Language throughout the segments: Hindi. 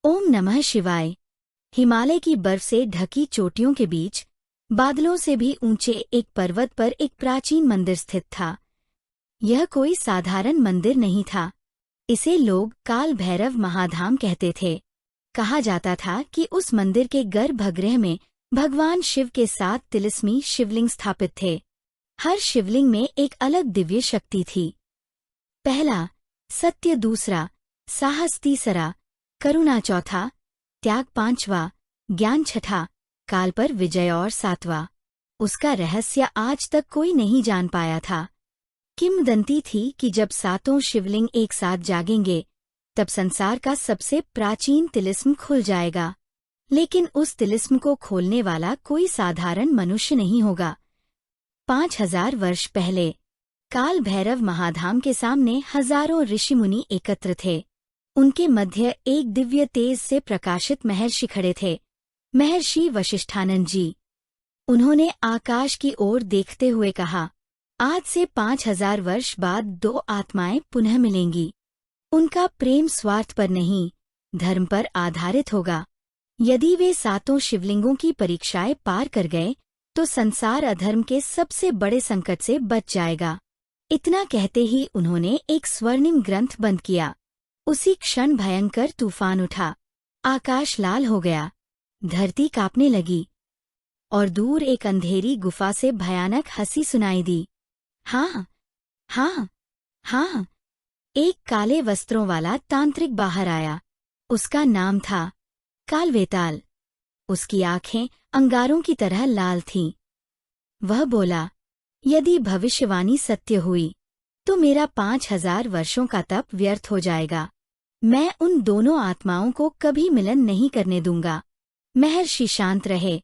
ओम नमः शिवाय। हिमालय की बर्फ से ढकी चोटियों के बीच बादलों से भी ऊंचे एक पर्वत पर एक प्राचीन मंदिर स्थित था। यह कोई साधारण मंदिर नहीं था। इसे लोग काल भैरव महाधाम कहते थे। कहा जाता था कि उस मंदिर के गर्भगृह में भगवान शिव के 7 तिलिस्मी शिवलिंग स्थापित थे। हर शिवलिंग में एक अलग दिव्य शक्ति थी। पहला सत्य, दूसरा साहस, तीसरा करुणा, चौथा त्याग, पांचवा ज्ञान, छठा काल पर विजय और सातवां उसका रहस्य आज तक कोई नहीं जान पाया था। किंवदंती थी कि जब 7 शिवलिंग एक साथ जागेंगे तब संसार का सबसे प्राचीन तिलिस्म खुल जाएगा। लेकिन उस तिलिस्म को खोलने वाला कोई साधारण मनुष्य नहीं होगा। 5000 वर्ष पहले काल भैरव महाधाम के सामने हजारों ऋषिमुनि एकत्र थे। उनके मध्य एक दिव्य तेज से प्रकाशित महर्षि खड़े थे, महर्षि वशिष्ठानंद जी। उन्होंने आकाश की ओर देखते हुए कहा, आज से 5000 वर्ष बाद 2 आत्माएं पुनः मिलेंगी। उनका प्रेम स्वार्थ पर नहीं, धर्म पर आधारित होगा। यदि वे 7 शिवलिंगों की परीक्षाएं पार कर गए तो संसार अधर्म के सबसे बड़े संकट से बच जाएगा। इतना कहते ही उन्होंने एक स्वर्णिम ग्रंथ बंद किया। उसी क्षण भयंकर तूफान उठा, आकाश लाल हो गया, धरती कांपने लगी और दूर एक अंधेरी गुफा से भयानक हंसी सुनाई दी। हाँ हाँ हाँ, एक काले वस्त्रों वाला तांत्रिक बाहर आया। उसका नाम था कालवेताल। उसकी आंखें अंगारों की तरह लाल थीं। वह बोला, यदि भविष्यवाणी सत्य हुई तो मेरा 5000 वर्षों का तप व्यर्थ हो जाएगा। मैं उन दोनों आत्माओं को कभी मिलन नहीं करने दूंगा। महर्षि शांत रहे।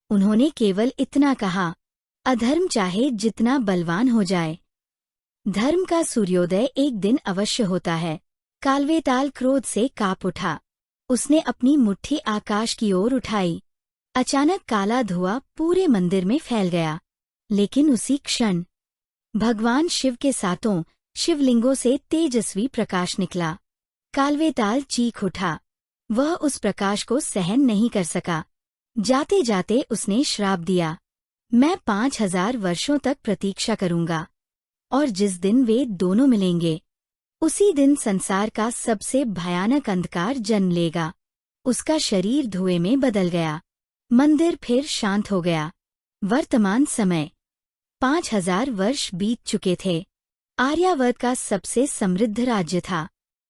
उन्होंने केवल इतना कहा, अधर्म चाहे जितना बलवान हो जाए, धर्म का सूर्योदय एक दिन अवश्य होता है। कालवेताल क्रोध से कांप उठा। उसने अपनी मुट्ठी आकाश की ओर उठाई। अचानक काला धुआं पूरे मंदिर में फैल गया। लेकिन उसी क्षण भगवान शिव के 7 शिवलिंगों से तेजस्वी प्रकाश निकला। कालवेताल चीख उठा। वह उस प्रकाश को सहन नहीं कर सका। जाते जाते उसने श्राप दिया, मैं 5000 वर्षों तक प्रतीक्षा करूंगा और जिस दिन वे दोनों मिलेंगे उसी दिन संसार का सबसे भयानक अंधकार जन्म लेगा। उसका शरीर धुएं में बदल गया। मंदिर फिर शांत हो गया। वर्तमान समय 5000 वर्ष बीत चुके थे। आर्यावर्त का सबसे समृद्ध राज्य था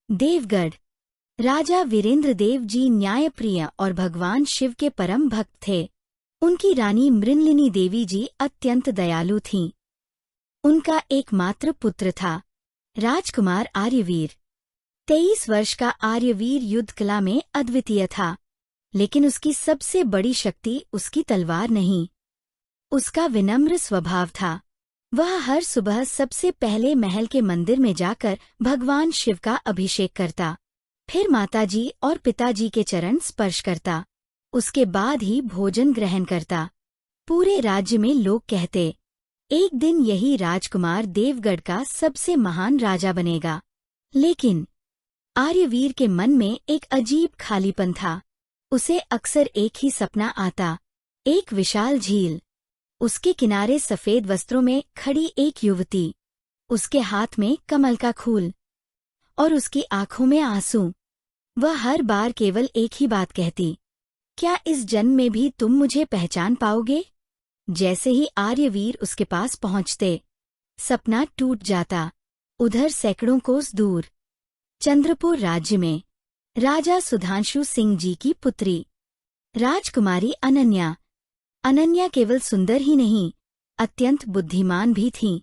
देवगढ़। राजा वीरेंद्र देव जी न्यायप्रिय और भगवान शिव के परम भक्त थे। उनकी रानी मृणलिनी देवी जी अत्यंत दयालु थीं। उनका एकमात्र पुत्र था राजकुमार आर्यवीर। 23 वर्ष का आर्यवीर युद्ध कला में अद्वितीय था। लेकिन उसकी सबसे बड़ी शक्ति उसकी तलवार नहीं, उसका विनम्र स्वभाव था। वह हर सुबह सबसे पहले महल के मंदिर में जाकर भगवान शिव का अभिषेक करता, फिर माताजी और पिताजी के चरण स्पर्श करता। उसके बाद ही भोजन ग्रहण करता। पूरे राज्य में लोग कहते, एक दिन यही राजकुमार देवगढ़ का सबसे महान राजा बनेगा। लेकिन आर्यवीर के मन में एक अजीब खालीपन था। उसे अक्सर एक ही सपना आता, एक विशाल झील, उसके किनारे सफेद वस्त्रों में खड़ी एक युवती, उसके हाथ में कमल का फूल और उसकी आंखों में आंसू। वह हर बार केवल एक ही बात कहती, क्या इस जन्म में भी तुम मुझे पहचान पाओगे? जैसे ही आर्यवीर उसके पास पहुंचते, सपना टूट जाता। उधर सैकड़ों कोस दूर चंद्रपुर राज्य में राजा सुधांशु सिंह जी की पुत्री राजकुमारी अनन्या। अनन्या केवल सुंदर ही नहीं, अत्यंत बुद्धिमान भी थीं।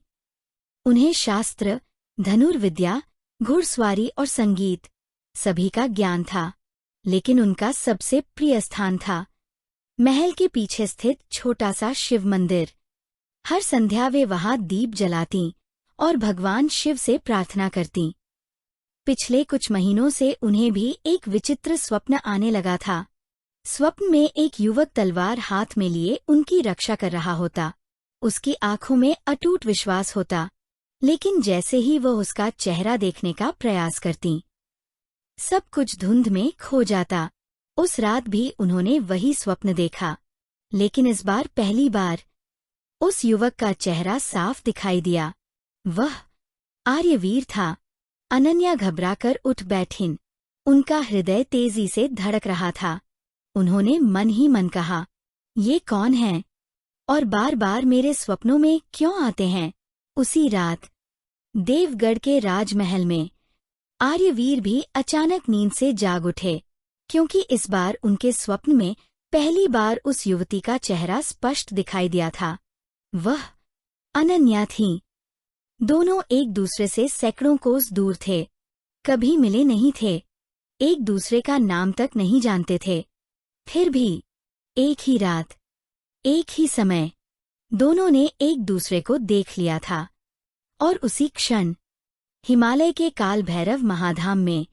उन्हें शास्त्र, धनुर्विद्या, घुड़सवारी और संगीत सभी का ज्ञान था। लेकिन उनका सबसे प्रिय स्थान था महल के पीछे स्थित छोटा सा शिव मंदिर। हर संध्या वे वहां दीप जलातीं और भगवान शिव से प्रार्थना करतीं। पिछले कुछ महीनों से उन्हें भी एक विचित्र स्वप्न आने लगा था। स्वप्न में एक युवक तलवार हाथ में लिए उनकी रक्षा कर रहा होता। उसकी आंखों में अटूट विश्वास होता। लेकिन जैसे ही वह उसका चेहरा देखने का प्रयास करती, सब कुछ धुंध में खो जाता। उस रात भी उन्होंने वही स्वप्न देखा, लेकिन इस बार पहली बार उस युवक का चेहरा साफ दिखाई दिया। वह आर्यवीर था। अनन्या घबराकर उठ बैठीं। उनका हृदय तेजी से धड़क रहा था। उन्होंने मन ही मन कहा, ये कौन है और बार बार मेरे स्वप्नों में क्यों आते हैं। उसी रात देवगढ़ के राजमहल में आर्यवीर भी अचानक नींद से जाग उठे, क्योंकि इस बार उनके स्वप्न में पहली बार उस युवती का चेहरा स्पष्ट दिखाई दिया था। वह अनन्या थी। दोनों एक दूसरे से सैकड़ों कोस दूर थे, कभी मिले नहीं थे, एक दूसरे का नाम तक नहीं जानते थे। फिर भी एक ही रात, एक ही समय दोनों ने एक दूसरे को देख लिया था। और उसी क्षण हिमालय के काल भैरव महाधाम में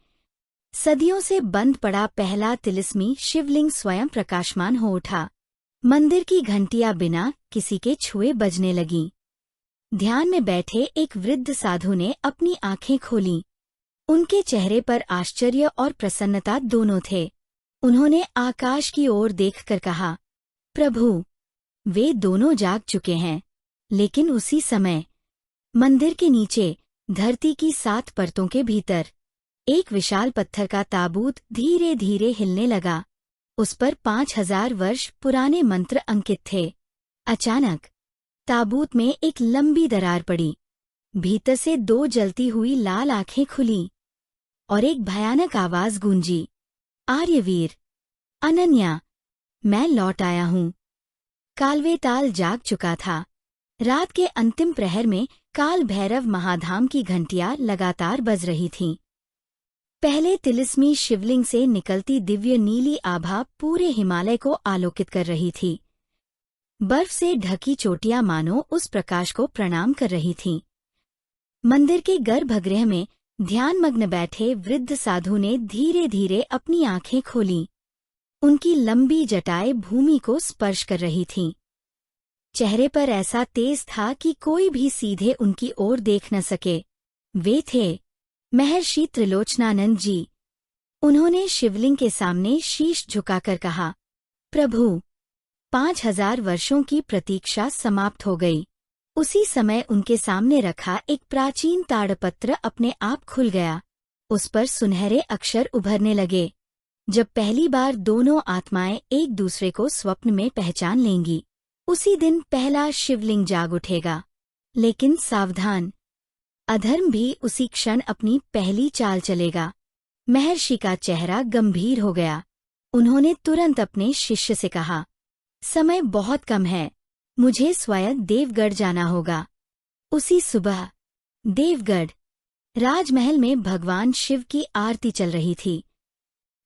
सदियों से बंद पड़ा पहला तिलिस्मी शिवलिंग स्वयं प्रकाशमान हो उठा। मंदिर की घंटियां बिना किसी के छुए बजने लगीं। ध्यान में बैठे एक वृद्ध साधु ने अपनी आंखें खोलीं। उनके चेहरे पर आश्चर्य और प्रसन्नता दोनों थे। उन्होंने आकाश की ओर देखकर कहा, प्रभु, वे दोनों जाग चुके हैं। लेकिन उसी समय मंदिर के नीचे धरती की 7 परतों के भीतर एक विशाल पत्थर का ताबूत धीरे धीरे हिलने लगा। उस पर 5000 वर्ष पुराने मंत्र अंकित थे। अचानक ताबूत में एक लंबी दरार पड़ी। भीतर से 2 जलती हुई लाल आंखें खुलीं और एक भयानक आवाज गूंजी, आर्यवीर, अनन्या, मैं लौट आया हूँ। कालवेताल जाग चुका था। रात के अंतिम प्रहर में काल भैरव महाधाम की घंटियां लगातार बज रही थीं। पहले तिलिस्मी शिवलिंग से निकलती दिव्य नीली आभा पूरे हिमालय को आलोकित कर रही थी। बर्फ से ढकी चोटियां मानो उस प्रकाश को प्रणाम कर रही थीं। मंदिर के गर्भगृह में ध्यानमग्न बैठे वृद्ध साधु ने धीरे धीरे अपनी आंखें खोलीं। उनकी लंबी जटाएं भूमि को स्पर्श कर रही थीं। चेहरे पर ऐसा तेज था कि कोई भी सीधे उनकी ओर देख न सके। वे थे महर्षि त्रिलोचनानंद जी। उन्होंने शिवलिंग के सामने शीश झुकाकर कहा, प्रभु, 5000 वर्षों की प्रतीक्षा समाप्त हो गई। उसी समय उनके सामने रखा एक प्राचीन ताड़पत्र अपने आप खुल गया। उस पर सुनहरे अक्षर उभरने लगे। जब पहली बार दोनों आत्माएं एक दूसरे को स्वप्न में पहचान लेंगी, उसी दिन पहला शिवलिंग जाग उठेगा। लेकिन सावधान, अधर्म भी उसी क्षण अपनी पहली चाल चलेगा। महर्षि का चेहरा गंभीर हो गया। उन्होंने तुरंत अपने शिष्य से कहा, समय बहुत कम है, मुझे स्वयं देवगढ़ जाना होगा। उसी सुबह देवगढ़ राजमहल में भगवान शिव की आरती चल रही थी।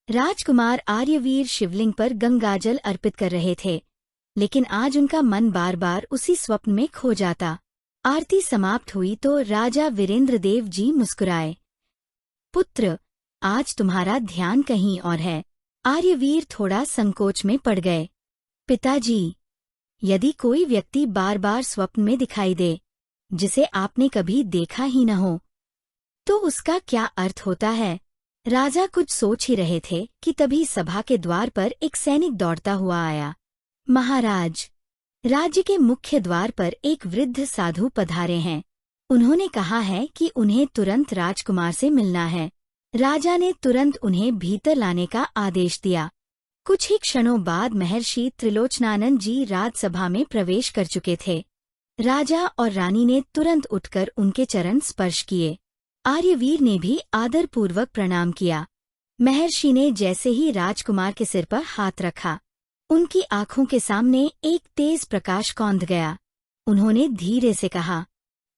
राजकुमार आर्यवीर शिवलिंग पर गंगाजल अर्पित कर रहे थे, लेकिन आज उनका मन बार बार उसी स्वप्न में खो जाता। आरती समाप्त हुई तो राजा वीरेंद्र देव जी मुस्कुराए। पुत्र, आज तुम्हारा ध्यान कहीं और है। आर्यवीर थोड़ा संकोच में पड़ गए। पिताजी, यदि कोई व्यक्ति बार बार स्वप्न में दिखाई दे, जिसे आपने कभी देखा ही न हो, तो उसका क्या अर्थ होता है? राजा कुछ सोच ही रहे थे कि तभी सभा के द्वार पर एक सैनिक दौड़ता हुआ आया। महाराज, राज्य के मुख्य द्वार पर एक वृद्ध साधु पधारे हैं। उन्होंने कहा है कि उन्हें तुरंत राजकुमार से मिलना है। राजा ने तुरंत उन्हें भीतर लाने का आदेश दिया। कुछ ही क्षणों बाद महर्षि त्रिलोचनानंद जी राजसभा में प्रवेश कर चुके थे। राजा और रानी ने तुरंत उठकर उनके चरण स्पर्श किए। आर्यवीर ने भी आदरपूर्वक प्रणाम किया। महर्षि ने जैसे ही राजकुमार के सिर पर हाथ रखा, उनकी आंखों के सामने एक तेज प्रकाश कौंध गया। उन्होंने धीरे से कहा,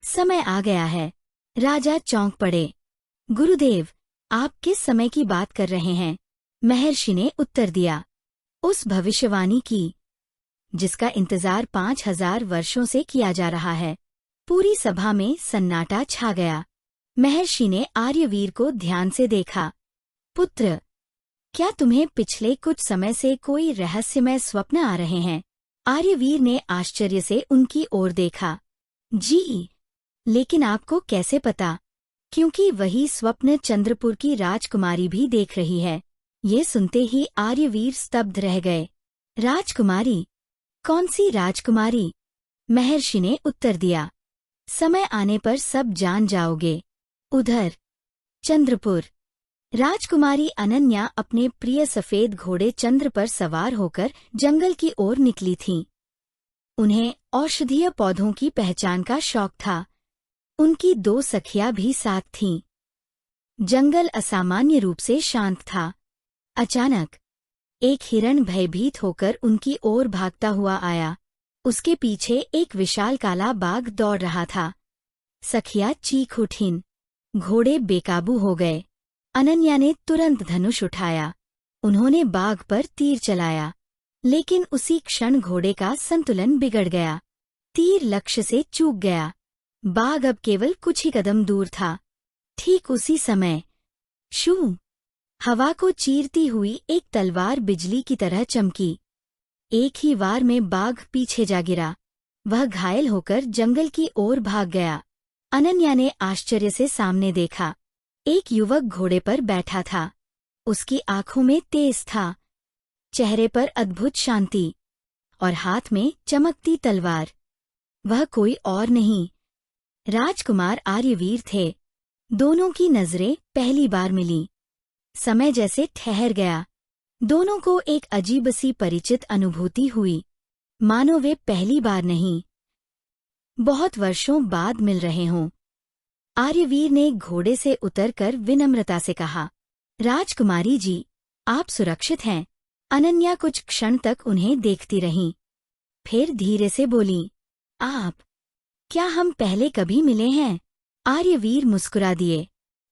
समय आ गया है। राजा चौंक पड़े। गुरुदेव, आप किस समय की बात कर रहे हैं? महर्षि ने उत्तर दिया, उस भविष्यवाणी की जिसका इंतजार 5000 वर्षों से किया जा रहा है। पूरी सभा में सन्नाटा छा गया। महर्षि ने आर्यवीर को ध्यान से देखा। पुत्र, क्या तुम्हें पिछले कुछ समय से कोई रहस्यमय स्वप्न आ रहे हैं? आर्यवीर ने आश्चर्य से उनकी ओर देखा। जी, लेकिन आपको कैसे पता? क्योंकि वही स्वप्न चंद्रपुर की राजकुमारी भी देख रही है। ये सुनते ही आर्यवीर स्तब्ध रह गए। राजकुमारी? कौन सी राजकुमारी? महर्षि ने उत्तर दिया, समय आने पर सब जान जाओगे। उधर चंद्रपुर। राजकुमारी अनन्या अपने प्रिय सफेद घोड़े चंद्र पर सवार होकर जंगल की ओर निकली थीं। उन्हें औषधीय पौधों की पहचान का शौक था। उनकी 2 सखियां भी साथ थीं। जंगल असामान्य रूप से शांत था। अचानक एक हिरण भयभीत होकर उनकी ओर भागता हुआ आया। उसके पीछे एक विशाल काला बाघ दौड़ रहा था। सखियां चीख उठीं। घोड़े बेकाबू हो गए। अनन्या ने तुरंत धनुष उठाया। उन्होंने बाघ पर तीर चलाया, लेकिन उसी क्षण घोड़े का संतुलन बिगड़ गया। तीर लक्ष्य से चूक गया। बाघ अब केवल कुछ ही कदम दूर था। ठीक उसी समय शू! हवा को चीरती हुई एक तलवार बिजली की तरह चमकी। एक ही वार में बाघ पीछे जा गिरा। वह घायल होकर जंगल की ओर भाग गया। अनन्या ने आश्चर्य से सामने देखा। एक युवक घोड़े पर बैठा था। उसकी आंखों में तेज था, चेहरे पर अद्भुत शांति, और हाथ में चमकती तलवार। वह कोई और नहीं, राजकुमार आर्यवीर थे। दोनों की नजरें पहली बार मिलीं। समय जैसे ठहर गया। दोनों को एक अजीब सी परिचित अनुभूति हुई, मानो वे पहली बार नहीं, बहुत वर्षों बाद मिल रहे हों। आर्यवीर ने घोड़े से उतरकर विनम्रता से कहा, राजकुमारी जी, आप सुरक्षित हैं? अनन्या कुछ क्षण तक उन्हें देखती रहीं। फिर धीरे से बोली, आप? क्या हम पहले कभी मिले हैं? आर्यवीर मुस्कुरा दिए।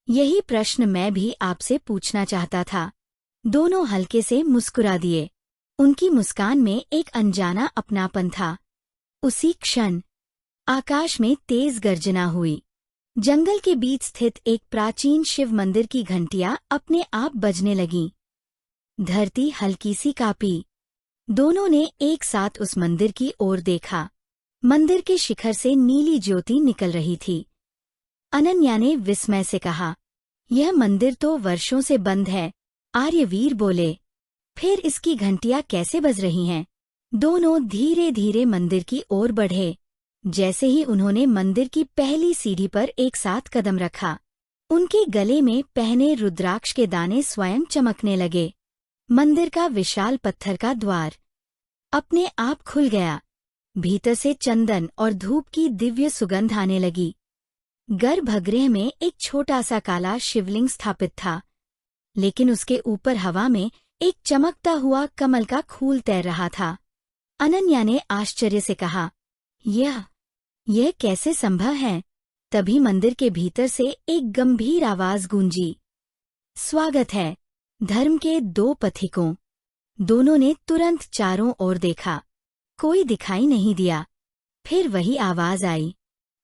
यही प्रश्न मैं भी आपसे पूछना चाहता था। दोनों हल्के से मुस्कुरा दिए। उनकी मुस्कान में एक अनजाना अपनापन था। उसी क्षण आकाश में तेज गर्जना हुई। जंगल के बीच स्थित एक प्राचीन शिव मंदिर की घंटियां अपने आप बजने लगीं। धरती हल्की सी कांपी। दोनों ने एक साथ उस मंदिर की ओर देखा। मंदिर के शिखर से नीली ज्योति निकल रही थी। अनन्या ने विस्मय से कहा, यह मंदिर तो वर्षों से बंद है। आर्यवीर बोले, फिर इसकी घंटियां कैसे बज रही हैं? दोनों धीरे धीरे मंदिर की ओर बढ़े। जैसे ही उन्होंने मंदिर की पहली सीढ़ी पर एक साथ कदम रखा, उनके गले में पहने रुद्राक्ष के दाने स्वयं चमकने लगे। मंदिर का विशाल पत्थर का द्वार अपने आप खुल गया। भीतर से चंदन और धूप की दिव्य सुगंध आने लगी। गर्भगृह में एक छोटा सा काला शिवलिंग स्थापित था, लेकिन उसके ऊपर हवा में एक चमकता हुआ कमल का फूल तैर रहा था। अनन्या ने आश्चर्य से कहा, यह कैसे संभव है? तभी मंदिर के भीतर से एक गंभीर आवाज गूंजी, स्वागत है, धर्म के 2 पथिकों। दोनों ने तुरंत चारों ओर देखा। कोई दिखाई नहीं दिया। फिर वही आवाज आई,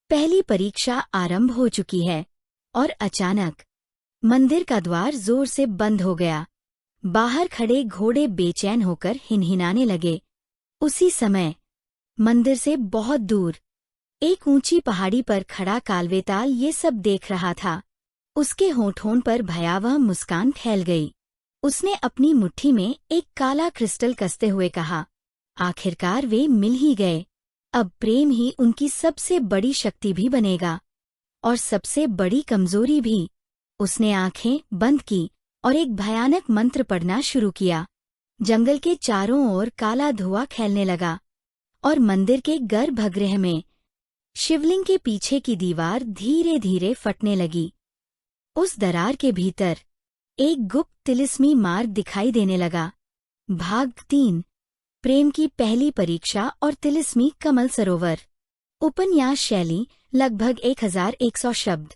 पहली परीक्षा आरंभ हो चुकी है। और अचानक मंदिर का द्वार जोर से बंद हो गया। बाहर खड़े घोड़े बेचैन होकर हिनहिनाने लगे। उसी समय मंदिर से बहुत दूर एक ऊंची पहाड़ी पर खड़ा कालवेताल ये सब देख रहा था। उसके होठों पर भयावह मुस्कान फैल गई। उसने अपनी मुट्ठी में एक काला क्रिस्टल कसते हुए कहा, आखिरकार वे मिल ही गए। अब प्रेम ही उनकी सबसे बड़ी शक्ति भी बनेगा, और सबसे बड़ी कमजोरी भी। उसने आंखें बंद की और एक भयानक मंत्र पढ़ना शुरू किया। जंगल के चारों ओर काला धुआं फैलने लगा, और मंदिर के गर्भगृह में शिवलिंग के पीछे की दीवार धीरे धीरे फटने लगी। उस दरार के भीतर एक गुप्त तिलिस्मी मार्ग दिखाई देने लगा। भाग 3, प्रेम की पहली परीक्षा और तिलिस्मी कमल सरोवर। उपन्यास शैली लगभग 1100 शब्द।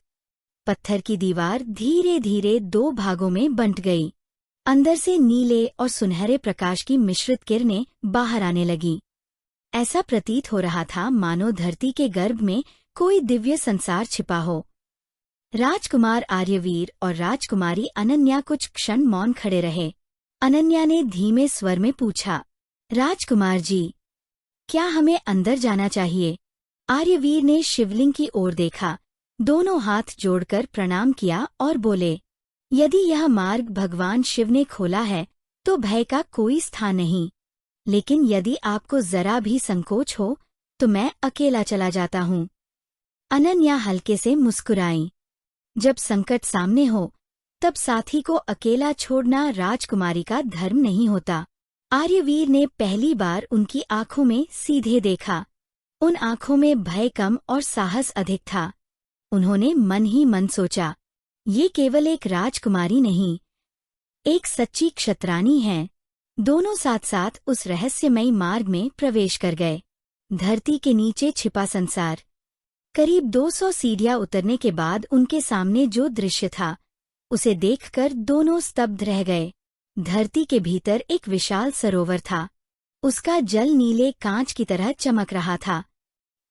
पत्थर की दीवार धीरे धीरे 2 भागों में बंट गई। अंदर से नीले और सुनहरे प्रकाश की मिश्रित किरणें बाहर आने लगी। ऐसा प्रतीत हो रहा था मानो धरती के गर्भ में कोई दिव्य संसार छिपा हो। राजकुमार आर्यवीर और राजकुमारी अनन्या कुछ क्षण मौन खड़े रहे। अनन्या ने धीमे स्वर में पूछा, राजकुमार जी, क्या हमें अंदर जाना चाहिए? आर्यवीर ने शिवलिंग की ओर देखा, दोनों हाथ जोड़कर प्रणाम किया और बोले, यदि यह मार्ग भगवान शिव ने खोला है तो भय का कोई स्थान नहीं, लेकिन यदि आपको जरा भी संकोच हो तो मैं अकेला चला जाता हूँ। अनन्या हल्के से मुस्कुराई। जब संकट सामने हो तब साथी को अकेला छोड़ना राजकुमारी का धर्म नहीं होता। आर्यवीर ने पहली बार उनकी आंखों में सीधे देखा। उन आंखों में भय कम और साहस अधिक था। उन्होंने मन ही मन सोचा, ये केवल एक राजकुमारी नहीं, एक सच्ची क्षत्रानी है। दोनों साथ साथ उस रहस्यमयी मार्ग में प्रवेश कर गए। धरती के नीचे छिपा संसार। करीब 200 सीढ़ियां उतरने के बाद उनके सामने जो दृश्य था उसे देखकर दोनों स्तब्ध रह गए। धरती के भीतर एक विशाल सरोवर था। उसका जल नीले कांच की तरह चमक रहा था।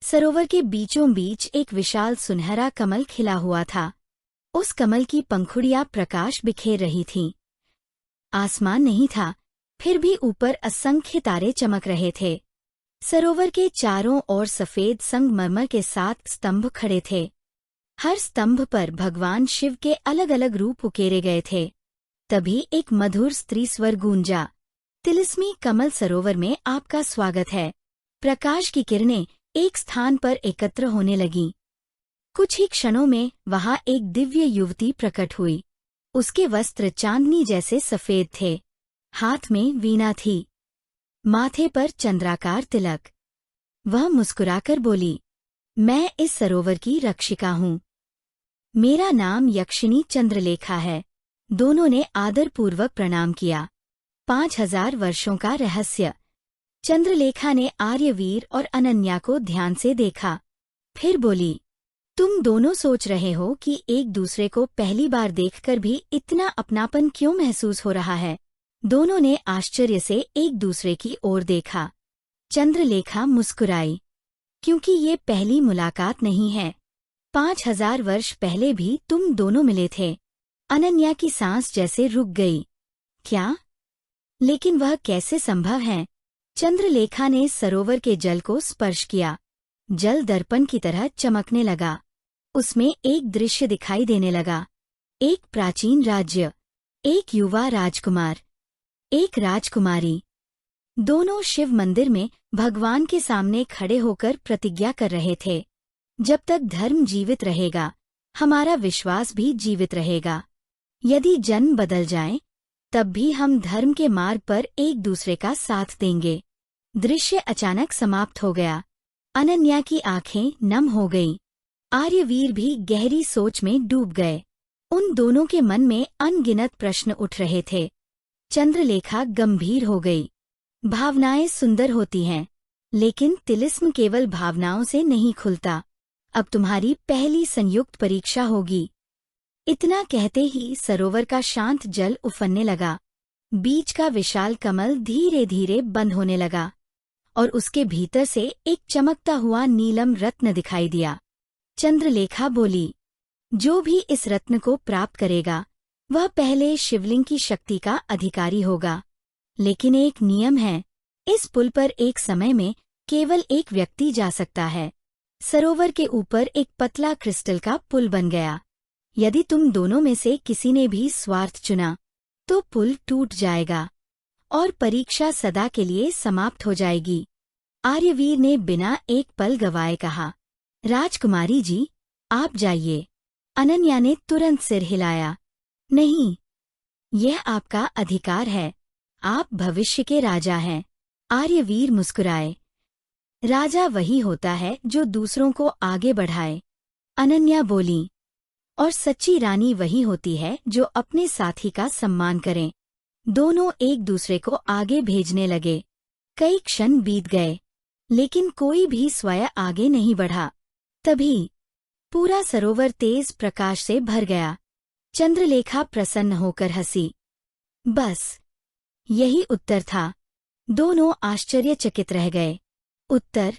सरोवर के बीचों बीच एक विशाल सुनहरा कमल खिला हुआ था। उस कमल की पंखुड़ियां प्रकाश बिखेर रही थीं। आसमान नहीं था, फिर भी ऊपर असंख्य तारे चमक रहे थे। सरोवर के चारों ओर सफेद संगमरमर के 7 स्तंभ खड़े थे। हर स्तंभ पर भगवान शिव के अलग अलग रूप उकेरे गए थे। तभी एक मधुर स्त्री स्वर गूंजा, तिलिस्मी कमल सरोवर में आपका स्वागत है। प्रकाश की किरणें एक स्थान पर एकत्र होने लगीं। कुछ ही क्षणों में वहां एक दिव्य युवती प्रकट हुई। उसके वस्त्र चांदनी जैसे सफेद थे। हाथ में वीणा थी, माथे पर चंद्राकार तिलक। वह मुस्कुराकर बोली, मैं इस सरोवर की रक्षिका हूँ। मेरा नाम यक्षिणी चंद्रलेखा है। दोनों ने आदरपूर्वक प्रणाम किया। 5000 वर्षों का रहस्य। चंद्रलेखा ने आर्यवीर और अनन्या को ध्यान से देखा, फिर बोली, तुम दोनों सोच रहे हो कि एक दूसरे को पहली बार देखकर भी इतना अपनापन क्यों महसूस हो रहा है। दोनों ने आश्चर्य से एक दूसरे की ओर देखा। चंद्रलेखा मुस्कुराई, क्योंकि ये पहली मुलाकात नहीं है। 5000 वर्ष पहले भी तुम दोनों मिले थे। अनन्या की सांस जैसे रुक गई। क्या? लेकिन वह कैसे संभव है? चंद्रलेखा ने सरोवर के जल को स्पर्श किया। जल दर्पण की तरह चमकने लगा। उसमें एक दृश्य दिखाई देने लगा। एक प्राचीन राज्य, एक युवा राजकुमार, एक राजकुमारी। दोनों शिव मंदिर में भगवान के सामने खड़े होकर प्रतिज्ञा कर रहे थे, जब तक धर्म जीवित रहेगा, हमारा विश्वास भी जीवित रहेगा। यदि जन्म बदल जाए, तब भी हम धर्म के मार्ग पर एक दूसरे का साथ देंगे। दृश्य अचानक समाप्त हो गया। अनन्या की आंखें नम हो गईं। आर्यवीर भी गहरी सोच में डूब गए। उन दोनों के मन में अनगिनत प्रश्न उठ रहे थे। चंद्रलेखा गंभीर हो गई। भावनाएं सुंदर होती हैं, लेकिन तिलिस्म केवल भावनाओं से नहीं खुलता। अब तुम्हारी पहली संयुक्त परीक्षा होगी। इतना कहते ही सरोवर का शांत जल उफनने लगा। बीच का विशाल कमल धीरे धीरे बंद होने लगा और उसके भीतर से एक चमकता हुआ नीलम रत्न दिखाई दिया। चंद्रलेखा बोली, जो भी इस रत्न को प्राप्त करेगा वह पहले शिवलिंग की शक्ति का अधिकारी होगा। लेकिन एक नियम है, इस पुल पर एक समय में केवल एक व्यक्ति जा सकता है। सरोवर के ऊपर एक पतला क्रिस्टल का पुल बन गया। यदि तुम दोनों में से किसी ने भी स्वार्थ चुना तो पुल टूट जाएगा और परीक्षा सदा के लिए समाप्त हो जाएगी। आर्यवीर ने बिना एक पल गवाए कहा, राजकुमारी जी, आप जाइए। अनन्या ने तुरंत सिर हिलाया, नहीं, यह आपका अधिकार है। आप भविष्य के राजा हैं। आर्यवीर मुस्कुराए, राजा वही होता है जो दूसरों को आगे बढ़ाए। अनन्या बोली, और सच्ची रानी वही होती है जो अपने साथी का सम्मान करे। दोनों एक दूसरे को आगे भेजने लगे। कई क्षण बीत गए, लेकिन कोई भी स्वयं आगे नहीं बढ़ा। तभी पूरा सरोवर तेज प्रकाश से भर गया। चंद्रलेखा प्रसन्न होकर हंसी। बस यही उत्तर था। दोनों आश्चर्यचकित रह गए। उत्तर?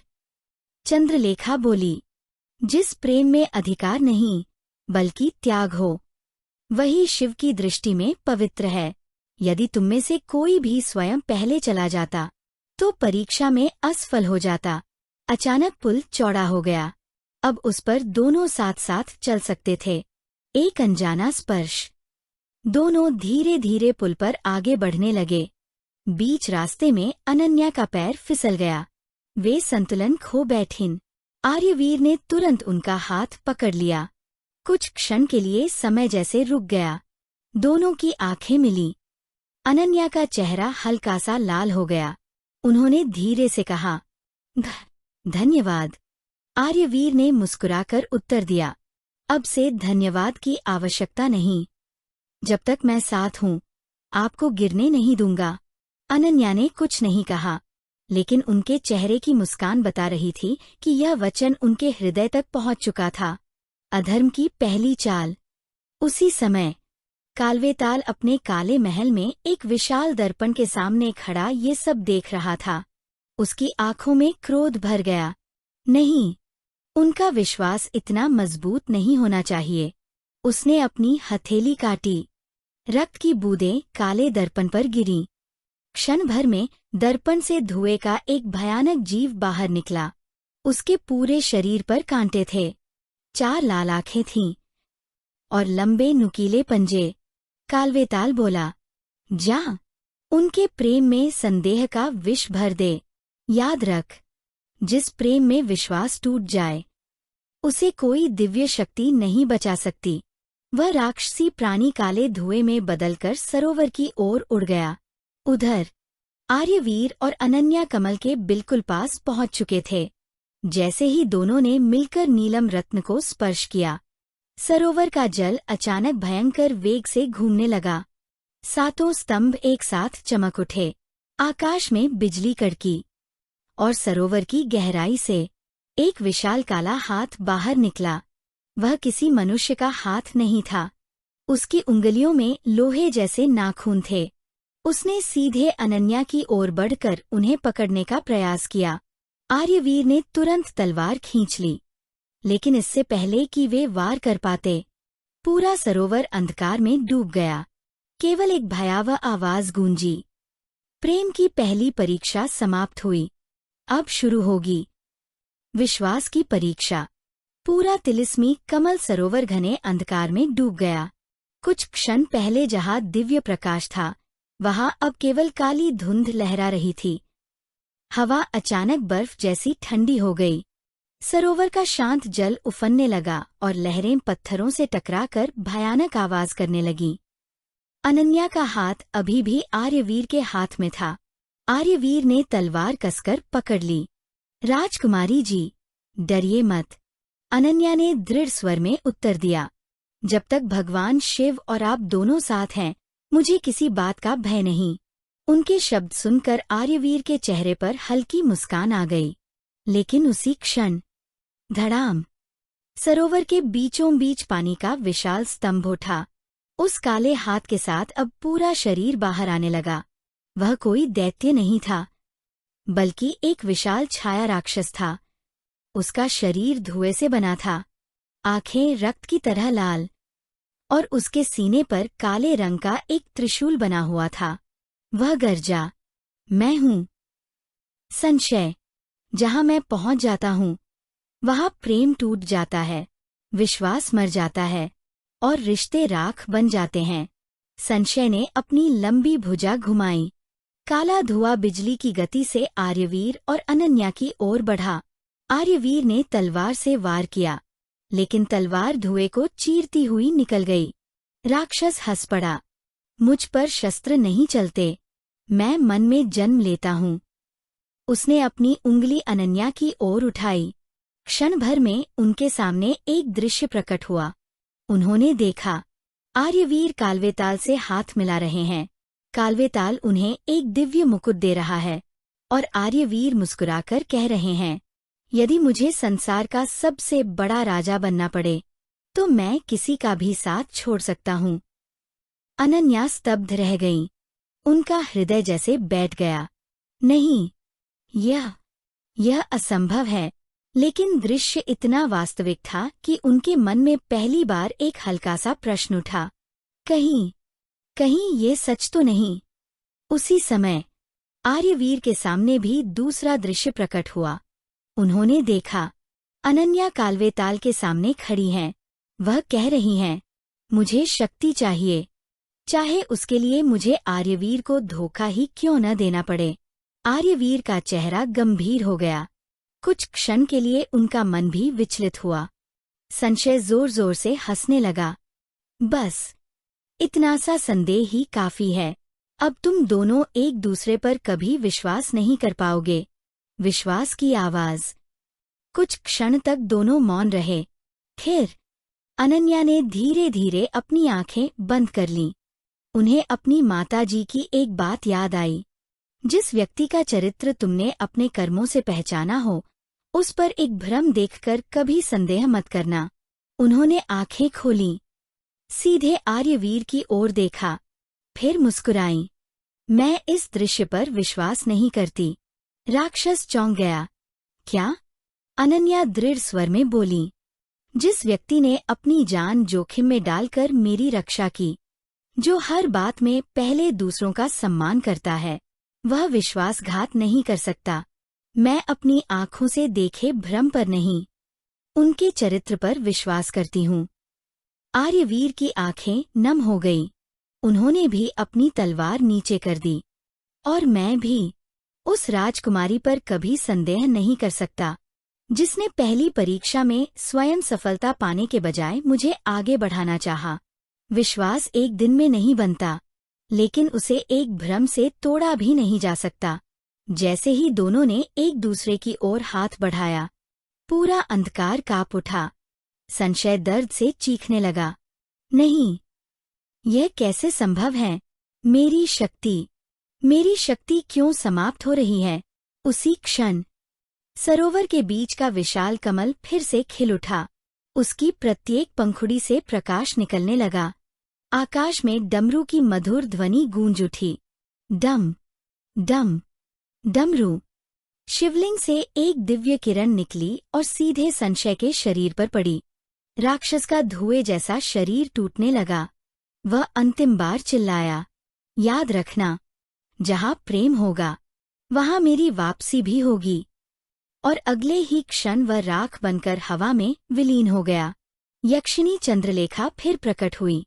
चंद्रलेखा बोली, जिस प्रेम में अधिकार नहीं बल्कि त्याग हो, वही शिव की दृष्टि में पवित्र है। यदि तुममें से कोई भी स्वयं पहले चला जाता तो परीक्षा में असफल हो जाता। अचानक पुल चौड़ा हो गया। अब उस पर दोनों साथ साथ चल सकते थे। एक अनजाना स्पर्श, दोनों धीरे धीरे पुल पर आगे बढ़ने लगे। बीच रास्ते में अनन्या का पैर फिसल गया। वे संतुलन खो बैठीं। आर्यवीर ने तुरंत उनका हाथ पकड़ लिया। कुछ क्षण के लिए समय जैसे रुक गया। दोनों की आंखें मिली। अनन्या का चेहरा हल्का सा लाल हो गया। उन्होंने धीरे से कहा, धन्यवाद। आर्यवीर ने मुस्कुराकर उत्तर दिया, अब से धन्यवाद की आवश्यकता नहीं। जब तक मैं साथ हूं, आपको गिरने नहीं दूंगा। अनन्या ने कुछ नहीं कहा, लेकिन उनके चेहरे की मुस्कान बता रही थी कि यह वचन उनके हृदय तक पहुंच चुका था। अधर्म की पहली चाल। उसी समय कालवेताल अपने काले महल में एक विशाल दर्पण के सामने खड़ा ये सब देख रहा था। उसकी आंखों में क्रोध भर गया। नहीं, उनका विश्वास इतना मजबूत नहीं होना चाहिए। उसने अपनी हथेली काटी। रक्त की बूंदें काले दर्पण पर गिरीं। क्षण भर में दर्पण से धुएं का एक भयानक जीव बाहर निकला। उसके पूरे शरीर पर कांटे थे। 4 लाल आंखें थीं और लंबे नुकीले पंजे। कालवेताल बोला, जा, उनके प्रेम में संदेह का विष भर दे। याद रख, जिस प्रेम में विश्वास टूट जाए, उसे कोई दिव्य शक्ति नहीं बचा सकती। वह राक्षसी प्राणी काले धुएं में बदलकर सरोवर की ओर उड़ गया। उधर आर्यवीर और अनन्या कमल के बिल्कुल पास पहुंच चुके थे। जैसे ही दोनों ने मिलकर नीलम रत्न को स्पर्श किया, सरोवर का जल अचानक भयंकर वेग से घूमने लगा। 7 स्तंभ एक साथ चमक उठे। आकाश में बिजली कड़की और सरोवर की गहराई से एक विशाल काला हाथ बाहर निकला। वह किसी मनुष्य का हाथ नहीं था। उसकी उंगलियों में लोहे जैसे नाखून थे। उसने सीधे अनन्या की ओर बढ़कर उन्हें पकड़ने का प्रयास किया। आर्यवीर ने तुरंत तलवार खींच ली, लेकिन इससे पहले कि वे वार कर पाते, पूरा सरोवर अंधकार में डूब गया। केवल एक भयावह आवाज गूंजी, प्रेम की पहली परीक्षा समाप्त हुई। अब शुरू होगी विश्वास की परीक्षा। पूरा तिलिस्मी कमल सरोवर घने अंधकार में डूब गया। कुछ क्षण पहले जहां दिव्य प्रकाश था, वहां अब केवल काली धुंध लहरा रही थी। हवा अचानक बर्फ जैसी ठंडी हो गई। सरोवर का शांत जल उफनने लगा और लहरें पत्थरों से टकराकर भयानक आवाज करने लगीं। अनन्या का हाथ अभी भी आर्यवीर के हाथ में था। आर्यवीर ने तलवार कसकर पकड़ ली। राजकुमारी जी, डरिए मत, अनन्या ने दृढ़ स्वर में उत्तर दिया। जब तक भगवान शिव और आप दोनों साथ हैं, मुझे किसी बात का भय नहीं। उनके शब्द सुनकर आर्यवीर के चेहरे पर हल्की मुस्कान आ गई। लेकिन उसी क्षण धड़ाम, सरोवर के बीचों बीच पानी का विशाल स्तंभ उठा। उस काले हाथ के साथ अब पूरा शरीर बाहर आने लगा। वह कोई दैत्य नहीं था, बल्कि एक विशाल छाया राक्षस था। उसका शरीर धुएं से बना था, आंखें रक्त की तरह लाल, और उसके सीने पर काले रंग का एक त्रिशूल बना हुआ था। वह गर्जा, मैं हूँ। संशय, जहां मैं पहुंच जाता हूँ, वहां प्रेम टूट जाता है, विश्वास मर जाता है और रिश्ते राख बन जाते हैं। संशय ने अपनी लंबी भुजा घुमाई। काला धुआं बिजली की गति से आर्यवीर और अनन्या की ओर बढ़ा। आर्यवीर ने तलवार से वार किया, लेकिन तलवार धुएं को चीरती हुई निकल गई। राक्षस हंस पड़ा, मुझ पर शस्त्र नहीं चलते, मैं मन में जन्म लेता हूँ। उसने अपनी उंगली अनन्या की ओर उठाई। क्षण भर में उनके सामने एक दृश्य प्रकट हुआ। उन्होंने देखा, आर्यवीर कालवेताल से हाथ मिला रहे हैं। कालवेताल उन्हें एक दिव्य मुकुट दे रहा है और आर्यवीर मुस्कुराकर कह रहे हैं, यदि मुझे संसार का सबसे बड़ा राजा बनना पड़े, तो मैं किसी का भी साथ छोड़ सकता हूँ। अनन्या स्तब्ध रह गईं। उनका हृदय जैसे बैठ गया। नहीं, यह असंभव है। लेकिन दृश्य इतना वास्तविक था कि उनके मन में पहली बार एक हल्का सा प्रश्न उठा, कहीं ये सच तो नहीं। उसी समय आर्यवीर के सामने भी दूसरा दृश्य प्रकट हुआ। उन्होंने देखा, अनन्या कालवेताल के सामने खड़ी हैं। वह कह रही हैं, मुझे शक्ति चाहिए, चाहे उसके लिए मुझे आर्यवीर को धोखा ही क्यों न देना पड़े। आर्यवीर का चेहरा गंभीर हो गया। कुछ क्षण के लिए उनका मन भी विचलित हुआ। संशय जोर जोर से हंसने लगा। बस इतना सा संदेह ही काफी है। अब तुम दोनों एक दूसरे पर कभी विश्वास नहीं कर पाओगे। विश्वास की आवाज। कुछ क्षण तक दोनों मौन रहे। फिर अनन्या ने धीरे धीरे अपनी आंखें बंद कर लीं। उन्हें अपनी माताजी की एक बात याद आई। जिस व्यक्ति का चरित्र तुमने अपने कर्मों से पहचाना हो, उस पर एक भ्रम देखकर कभी संदेह मत करना। उन्होंने आंखें खोलीं, सीधे आर्यवीर की ओर देखा, फिर मुस्कुराईं। मैं इस दृश्य पर विश्वास नहीं करती। राक्षस चौंक गया। क्या? अनन्या दृढ़ स्वर में बोली। जिस व्यक्ति ने अपनी जान जोखिम में डालकर मेरी रक्षा की, जो हर बात में पहले दूसरों का सम्मान करता है, वह विश्वासघात नहीं कर सकता। मैं अपनी आंखों से देखे भ्रम पर नहीं, उनके चरित्र पर विश्वास करती हूँ। आर्यवीर की आंखें नम हो गईं। उन्होंने भी अपनी तलवार नीचे कर दी। और मैं भी उस राजकुमारी पर कभी संदेह नहीं कर सकता, जिसने पहली परीक्षा में स्वयं सफलता पाने के बजाय मुझे आगे बढ़ाना चाहा। विश्वास एक दिन में नहीं बनता, लेकिन उसे एक भ्रम से तोड़ा भी नहीं जा सकता। जैसे ही दोनों ने एक दूसरे की ओर हाथ बढ़ाया, पूरा अंधकार कांप उठा। संशय दर्द से चीखने लगा। नहीं, यह कैसे संभव है? मेरी शक्ति क्यों समाप्त हो रही है? उसी क्षण सरोवर के बीच का विशाल कमल फिर से खिल उठा। उसकी प्रत्येक पंखुड़ी से प्रकाश निकलने लगा। आकाश में डमरू की मधुर ध्वनि गूंज उठी। डम डम डमरू। शिवलिंग से एक दिव्य किरण निकली और सीधे संशय के शरीर पर पड़ी। राक्षस का धुएं जैसा शरीर टूटने लगा। वह अंतिम बार चिल्लाया, याद रखना, जहाँ प्रेम होगा, वहाँ मेरी वापसी भी होगी। और अगले ही क्षण वह राख बनकर हवा में विलीन हो गया। यक्षिणी चंद्रलेखा फिर प्रकट हुई।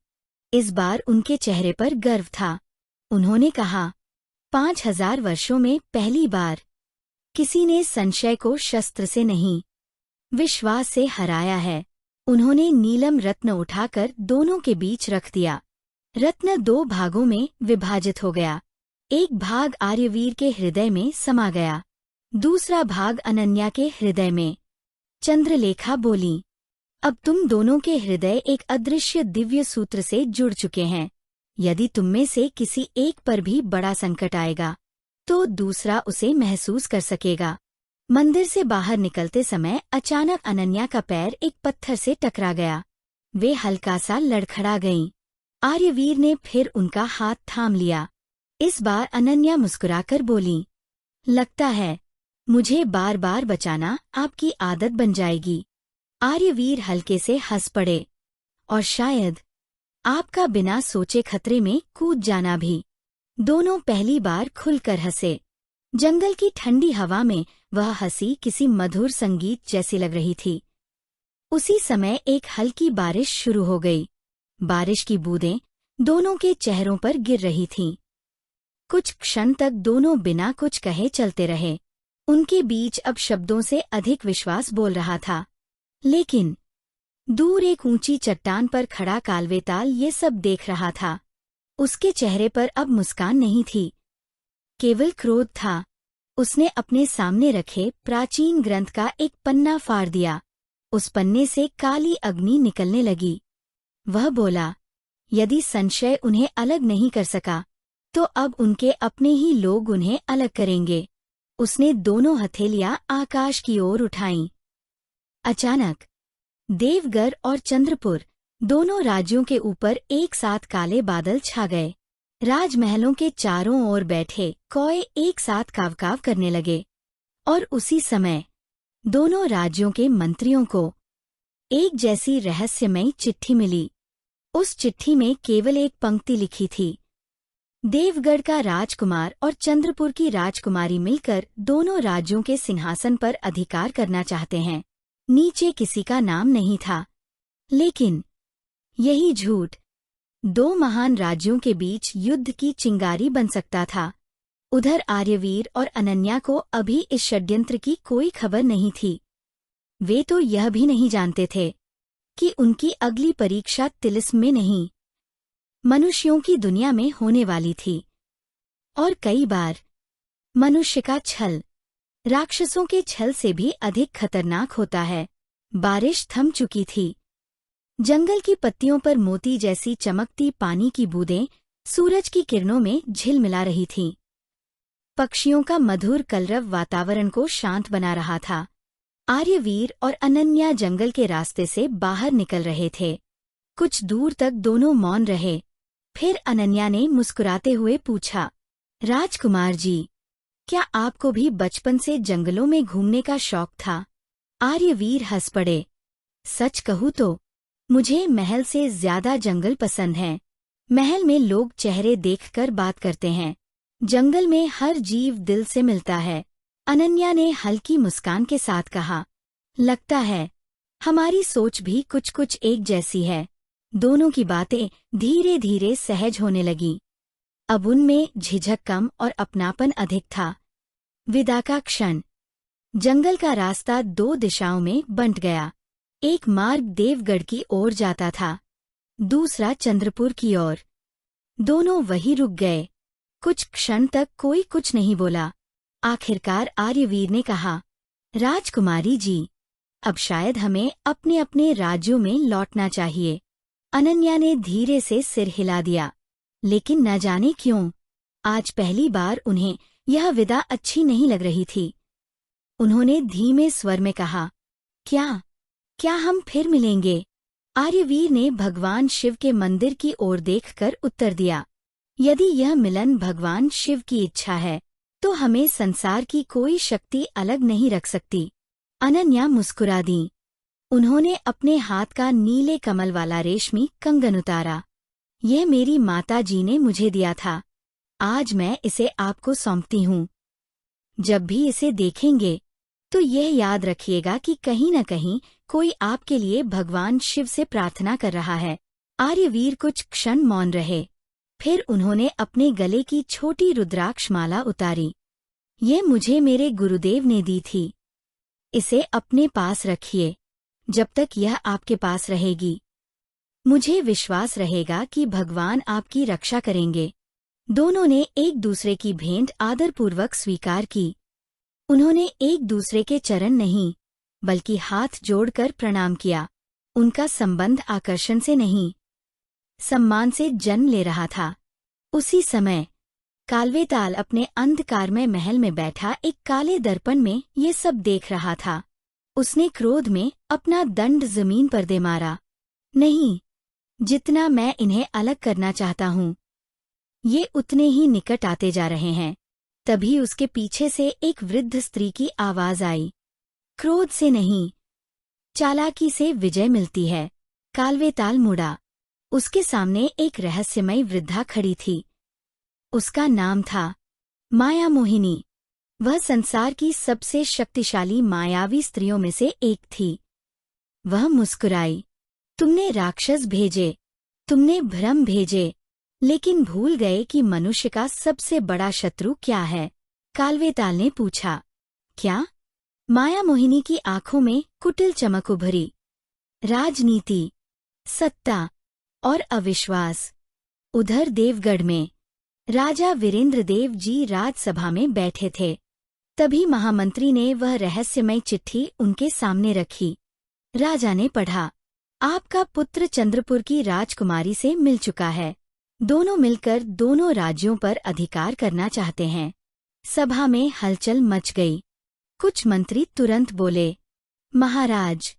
इस बार उनके चेहरे पर गर्व था। उन्होंने कहा, 5000 वर्षों में पहली बार किसी ने संशय को शस्त्र से नहीं, विश्वास से हराया है। उन्होंने नीलम रत्न उठाकर दोनों के बीच रख दिया। रत्न 2 भागों में विभाजित हो गया। एक भाग आर्यवीर के हृदय में समा गया, दूसरा भाग अनन्या के हृदय में। चंद्रलेखा बोली, अब तुम दोनों के हृदय एक अदृश्य दिव्य सूत्र से जुड़ चुके हैं। यदि तुममें से किसी एक पर भी बड़ा संकट आएगा, तो दूसरा उसे महसूस कर सकेगा। मंदिर से बाहर निकलते समय अचानक अनन्या का पैर एक पत्थर से टकरा गया। वे हल्का सा लड़खड़ा गईं। आर्यवीर ने फिर उनका हाथ थाम लिया। इस बार अनन्या मुस्कुराकर बोली, लगता है मुझे बार बार बचाना आपकी आदत बन जाएगी। आर्यवीर हल्के से हंस पड़े। और शायद आपका बिना सोचे खतरे में कूद जाना भी। दोनों पहली बार खुलकर हंसे। जंगल की ठंडी हवा में वह हंसी किसी मधुर संगीत जैसी लग रही थी। उसी समय एक हल्की बारिश शुरू हो गई। बारिश की बूंदें दोनों के चेहरों पर गिर रही थीं। कुछ क्षण तक दोनों बिना कुछ कहे चलते रहे। उनके बीच अब शब्दों से अधिक विश्वास बोल रहा था। लेकिन दूर एक ऊंची चट्टान पर खड़ा कालवेताल ये सब देख रहा था। उसके चेहरे पर अब मुस्कान नहीं थी, केवल क्रोध था। उसने अपने सामने रखे प्राचीन ग्रंथ का एक पन्ना फाड़ दिया। उस पन्ने से काली अग्नि निकलने लगी। वह बोला, यदि संशय उन्हें अलग नहीं कर सका, तो अब उनके अपने ही लोग उन्हें अलग करेंगे। उसने दोनों हथेलियां आकाश की ओर उठाईं। अचानक देवगढ़ और चंद्रपुर दोनों राज्यों के ऊपर एक साथ काले बादल छा गए। राजमहलों के चारों ओर बैठे कौए एक साथ काव-काव करने लगे। और उसी समय दोनों राज्यों के मंत्रियों को एक जैसी रहस्यमयी चिट्ठी मिली। उस चिट्ठी में केवल एक पंक्ति लिखी थी, देवगढ़ का राजकुमार और चंद्रपुर की राजकुमारी मिलकर दोनों राज्यों के सिंहासन पर अधिकार करना चाहते हैं। नीचे किसी का नाम नहीं था। लेकिन यही झूठ दो महान राज्यों के बीच युद्ध की चिंगारी बन सकता था। उधर आर्यवीर और अनन्या को अभी इस षड्यंत्र की कोई खबर नहीं थी। वे तो यह भी नहीं जानते थे कि उनकी अगली परीक्षा तिलिस्म में नहीं, मनुष्यों की दुनिया में होने वाली थी। और कई बार मनुष्य का छल राक्षसों के छल से भी अधिक खतरनाक होता है। बारिश थम चुकी थी। जंगल की पत्तियों पर मोती जैसी चमकती पानी की बूंदें सूरज की किरणों में झिलमिला रही थीं। पक्षियों का मधुर कलरव वातावरण को शांत बना रहा था। आर्यवीर और अनन्या जंगल के रास्ते से बाहर निकल रहे थे। कुछ दूर तक दोनों मौन रहे। फिर अनन्या ने मुस्कुराते हुए पूछा, राजकुमार जी, क्या आपको भी बचपन से जंगलों में घूमने का शौक था? आर्यवीर हंस पड़े। सच कहूँ तो मुझे महल से ज्यादा जंगल पसंद है। महल में लोग चेहरे देखकर बात करते हैं, जंगल में हर जीव दिल से मिलता है। अनन्या ने हल्की मुस्कान के साथ कहा, लगता है हमारी सोच भी कुछ कुछ एक जैसी है। दोनों की बातें धीरे धीरे सहज होने लगीं। अब उनमें झिझक कम और अपनापन अधिक था। विदा का क्षण। जंगल का रास्ता दो दिशाओं में बंट गया। एक मार्ग देवगढ़ की ओर जाता था, दूसरा चंद्रपुर की ओर। दोनों वहीं रुक गए। कुछ क्षण तक कोई कुछ नहीं बोला। आखिरकार आर्यवीर ने कहा, राजकुमारी जी, अब शायद हमें अपने अपने राज्यों में लौटना चाहिए। अनन्या ने धीरे से सिर हिला दिया, लेकिन न जाने क्यों आज पहली बार उन्हें यह विदा अच्छी नहीं लग रही थी। उन्होंने धीमे स्वर में कहा, क्या हम फिर मिलेंगे? आर्यवीर ने भगवान शिव के मंदिर की ओर देखकर उत्तर दिया, यदि यह मिलन भगवान शिव की इच्छा है तो हमें संसार की कोई शक्ति अलग नहीं रख सकती। अनन्या मुस्कुरा दी। उन्होंने अपने हाथ का नीले कमल वाला रेशमी कंगन उतारा। यह मेरी माता जी ने मुझे दिया था। आज मैं इसे आपको सौंपती हूँ। जब भी इसे देखेंगे तो यह याद रखिएगा कि कहीं न कहीं कोई आपके लिए भगवान शिव से प्रार्थना कर रहा है। आर्यवीर कुछ क्षण मौन रहे। फिर उन्होंने अपने गले की छोटी रुद्राक्ष माला उतारी। यह मुझे मेरे गुरुदेव ने दी थी। इसे अपने पास रखिए। जब तक यह आपके पास रहेगी, मुझे विश्वास रहेगा कि भगवान आपकी रक्षा करेंगे। दोनों ने एक दूसरे की भेंट आदरपूर्वक स्वीकार की। उन्होंने एक दूसरे के चरण नहीं, बल्कि हाथ जोड़कर प्रणाम किया। उनका संबंध आकर्षण से नहीं, सम्मान से जन्म ले रहा था। उसी समय कालवेताल अपने अंधकारमय महल में बैठा एक काले दर्पण में ये सब देख रहा था। उसने क्रोध में अपना दंड जमीन पर दे मारा। नहीं, जितना मैं इन्हें अलग करना चाहता हूँ, ये उतने ही निकट आते जा रहे हैं। तभी उसके पीछे से एक वृद्ध स्त्री की आवाज आई, क्रोध से नहीं, चालाकी से विजय मिलती है। कालवेताल मुड़ा। उसके सामने एक रहस्यमयी वृद्धा खड़ी थी। उसका नाम था माया मोहिनी। वह संसार की सबसे शक्तिशाली मायावी स्त्रियों में से एक थी। वह मुस्कुराई। तुमने राक्षस भेजे, तुमने भ्रम भेजे, लेकिन भूल गए कि मनुष्य का सबसे बड़ा शत्रु क्या है? कालवेताल ने पूछा। क्या? माया मोहिनी की आंखों में कुटिल चमक उभरी। राजनीति, सत्ता और अविश्वास। उधर देवगढ़ में राजा वीरेंद्र देव जी राजसभा में बैठे थे। तभी महामंत्री ने वह रहस्यमय चिट्ठी उनके सामने रखी। राजा ने पढ़ा, आपका पुत्र चंद्रपुर की राजकुमारी से मिल चुका है। दोनों मिलकर दोनों राज्यों पर अधिकार करना चाहते हैं। सभा में हलचल मच गई। कुछ मंत्री तुरंत बोले, महाराज,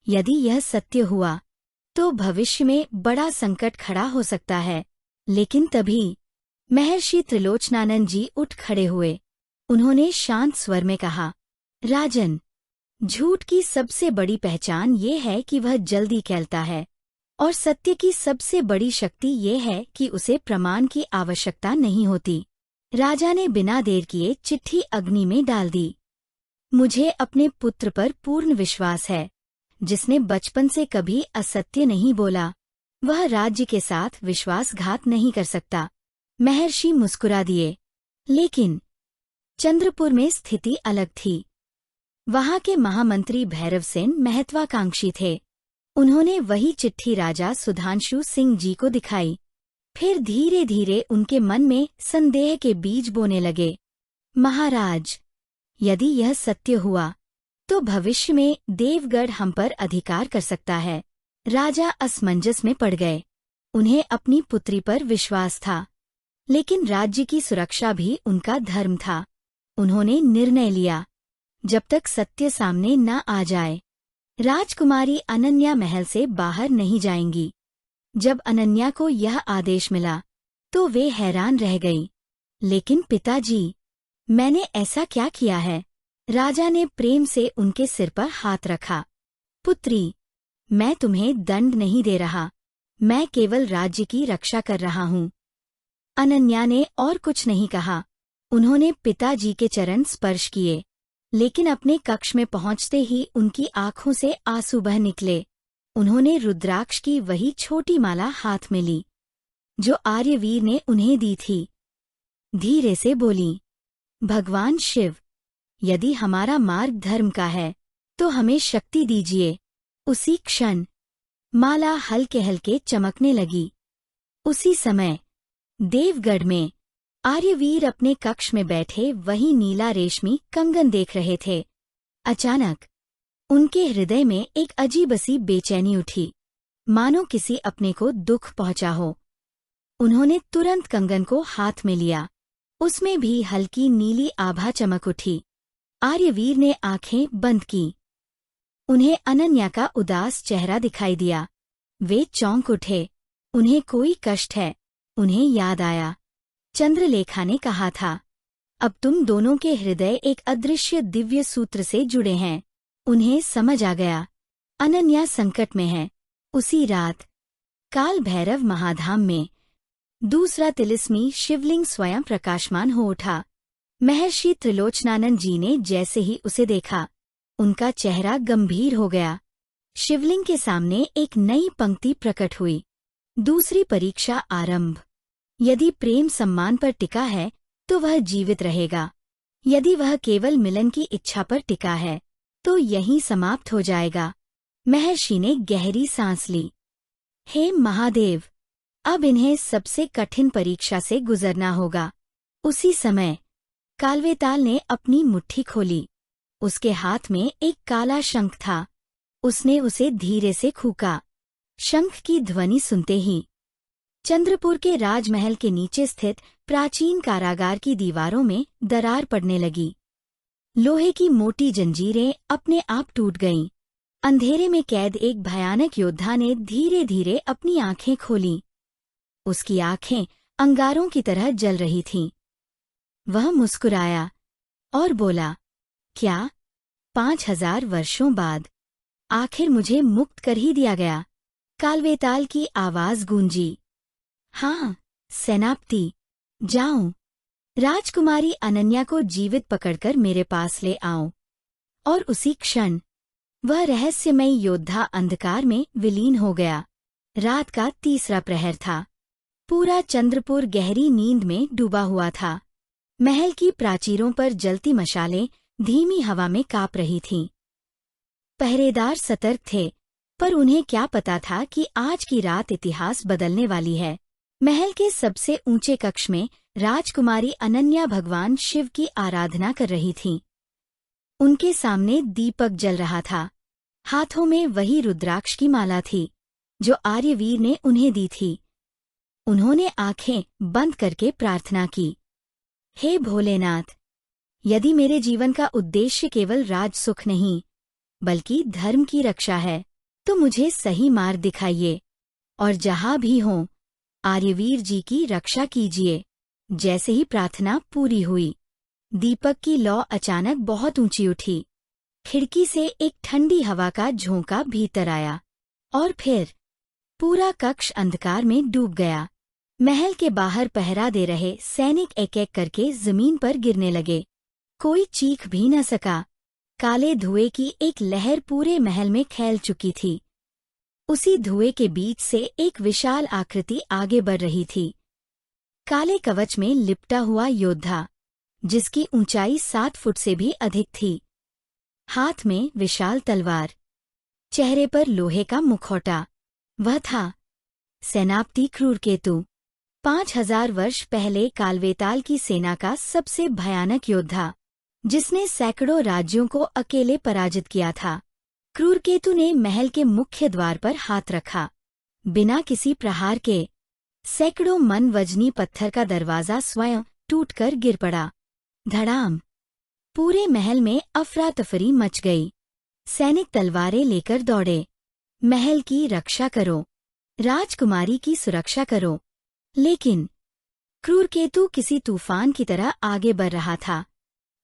यदि यह सत्य हुआ तो भविष्य में बड़ा संकट खड़ा हो सकता है। लेकिन तभी महर्षि त्रिलोचनानंद जी उठ खड़े हुए। उन्होंने शांत स्वर में कहा, राजन, झूठ की सबसे बड़ी पहचान ये है कि वह जल्दी फैलता है, और सत्य की सबसे बड़ी शक्ति ये है कि उसे प्रमाण की आवश्यकता नहीं होती। राजा ने बिना देर किए चिट्ठी अग्नि में डाल दी। मुझे अपने पुत्र पर पूर्ण विश्वास है, जिसने बचपन से कभी असत्य नहीं बोला। वह राज्य के साथ विश्वासघात नहीं कर सकता। महर्षि मुस्कुरा दिए। लेकिन चंद्रपुर में स्थिति अलग थी। वहां के महामंत्री भैरवसेन महत्वाकांक्षी थे। उन्होंने वही चिट्ठी राजा सुधांशु सिंह जी को दिखाई। फिर धीरे धीरे उनके मन में संदेह के बीज बोने लगे। महाराज, यदि यह सत्य हुआ तो भविष्य में देवगढ़ हम पर अधिकार कर सकता है। राजा असमंजस में पड़ गए। उन्हें अपनी पुत्री पर विश्वास था, लेकिन राज्य की सुरक्षा भी उनका धर्म था। उन्होंने निर्णय लिया, जब तक सत्य सामने न आ जाए, राजकुमारी अनन्या महल से बाहर नहीं जाएंगी। जब अनन्या को यह आदेश मिला तो वे हैरान रह गई। लेकिन पिताजी, मैंने ऐसा क्या किया है? राजा ने प्रेम से उनके सिर पर हाथ रखा। पुत्री, मैं तुम्हें दंड नहीं दे रहा, मैं केवल राज्य की रक्षा कर रहा हूँ। अनन्या ने और कुछ नहीं कहा। उन्होंने पिताजी के चरण स्पर्श किए, लेकिन अपने कक्ष में पहुंचते ही उनकी आंखों से आंसू बह निकले। उन्होंने रुद्राक्ष की वही छोटी माला हाथ में ली, जो आर्यवीर ने उन्हें दी थी। धीरे से बोली, भगवान शिव, यदि हमारा मार्ग धर्म का है तो हमें शक्ति दीजिए। उसी क्षण माला हल्के हल्के चमकने लगी। उसी समय देवगढ़ में आर्यवीर अपने कक्ष में बैठे वही नीला रेशमी कंगन देख रहे थे। अचानक उनके हृदय में एक अजीब सी बेचैनी उठी, मानो किसी अपने को दुख पहुंचा हो। उन्होंने तुरंत कंगन को हाथ में लिया। उसमें भी हल्की नीली आभा चमक उठी। आर्यवीर ने आंखें बंद की। उन्हें अनन्या का उदास चेहरा दिखाई दिया। वे चौंक उठे। उन्हें कोई कष्ट है। उन्हें याद आया, चंद्रलेखा ने कहा था, अब तुम दोनों के हृदय एक अदृश्य दिव्य सूत्र से जुड़े हैं। उन्हें समझ आ गया, अनन्या संकट में है। उसी रात काल भैरव महाधाम में दूसरा तिलिस्मी शिवलिंग स्वयं प्रकाशमान हो उठा। महर्षि त्रिलोचनानंद जी ने जैसे ही उसे देखा, उनका चेहरा गंभीर हो गया। शिवलिंग के सामने एक नई पंक्ति प्रकट हुई। दूसरी परीक्षा आरंभ। यदि प्रेम सम्मान पर टिका है तो वह जीवित रहेगा। यदि वह केवल मिलन की इच्छा पर टिका है तो यहीं समाप्त हो जाएगा। महर्षि ने गहरी सांस ली। हे महादेव, अब इन्हें सबसे कठिन परीक्षा से गुजरना होगा। उसी समय कालवेताल ने अपनी मुट्ठी खोली। उसके हाथ में एक काला शंख था। उसने उसे धीरे से फूंका। शंख की ध्वनि सुनते ही चंद्रपुर के राजमहल के नीचे स्थित प्राचीन कारागार की दीवारों में दरार पड़ने लगी। लोहे की मोटी जंजीरें अपने आप टूट गईं। अंधेरे में कैद एक भयानक योद्धा ने धीरे धीरे अपनी आंखें खोलीं। उसकी आंखें अंगारों की तरह जल रही थीं। वह मुस्कुराया और बोला, क्या 5000 वर्षों बाद आखिर मुझे मुक्त कर ही दिया गया? कालवेताल की आवाज गूंजी। हाँ सेनापति, जाऊं। राजकुमारी अनन्या को जीवित पकड़कर मेरे पास ले आओ। और उसी क्षण वह रहस्यमयी योद्धा अंधकार में विलीन हो गया। रात का तीसरा प्रहर था। पूरा चंद्रपुर गहरी नींद में डूबा हुआ था। महल की प्राचीरों पर जलती मशालें धीमी हवा में कांप रही थीं। पहरेदार सतर्क थे, पर उन्हें क्या पता था कि आज की रात इतिहास बदलने वाली है। महल के सबसे ऊंचे कक्ष में राजकुमारी अनन्या भगवान शिव की आराधना कर रही थीं। उनके सामने दीपक जल रहा था। हाथों में वही रुद्राक्ष की माला थी जो आर्यवीर ने उन्हें दी थी। उन्होंने आंखें बंद करके प्रार्थना की, हे भोलेनाथ, यदि मेरे जीवन का उद्देश्य केवल राज सुख नहीं बल्कि धर्म की रक्षा है तो मुझे सही मार्ग दिखाइए, और जहां भी हों आर्यवीर जी की रक्षा कीजिए। जैसे ही प्रार्थना पूरी हुई, दीपक की लौ अचानक बहुत ऊंची उठी। खिड़की से एक ठंडी हवा का झोंका भीतर आया और फिर पूरा कक्ष अंधकार में डूब गया। महल के बाहर पहरा दे रहे सैनिक एक एक करके जमीन पर गिरने लगे। कोई चीख भी न सका। काले धुएं की एक लहर पूरे महल में फैल चुकी थी। उसी धुएं के बीच से एक विशाल आकृति आगे बढ़ रही थी। काले कवच में लिपटा हुआ योद्धा, जिसकी ऊंचाई 7 फुट से भी अधिक थी। हाथ में विशाल तलवार, चेहरे पर लोहे का मुखौटा। वह था सेनापति क्रूरकेतु, 5000 वर्ष पहले कालवेताल की सेना का सबसे भयानक योद्धा, जिसने सैकड़ों राज्यों को अकेले पराजित किया था। क्रूरकेतु ने महल के मुख्य द्वार पर हाथ रखा। बिना किसी प्रहार के सैकड़ों मन वजनी पत्थर का दरवाजा स्वयं टूटकर गिर पड़ा। धड़ाम! पूरे महल में अफरा तफरी मच गई। सैनिक तलवारें लेकर दौड़े। महल की रक्षा करो, राजकुमारी की सुरक्षा करो। लेकिन क्रूरकेतु किसी तूफान की तरह आगे बढ़ रहा था।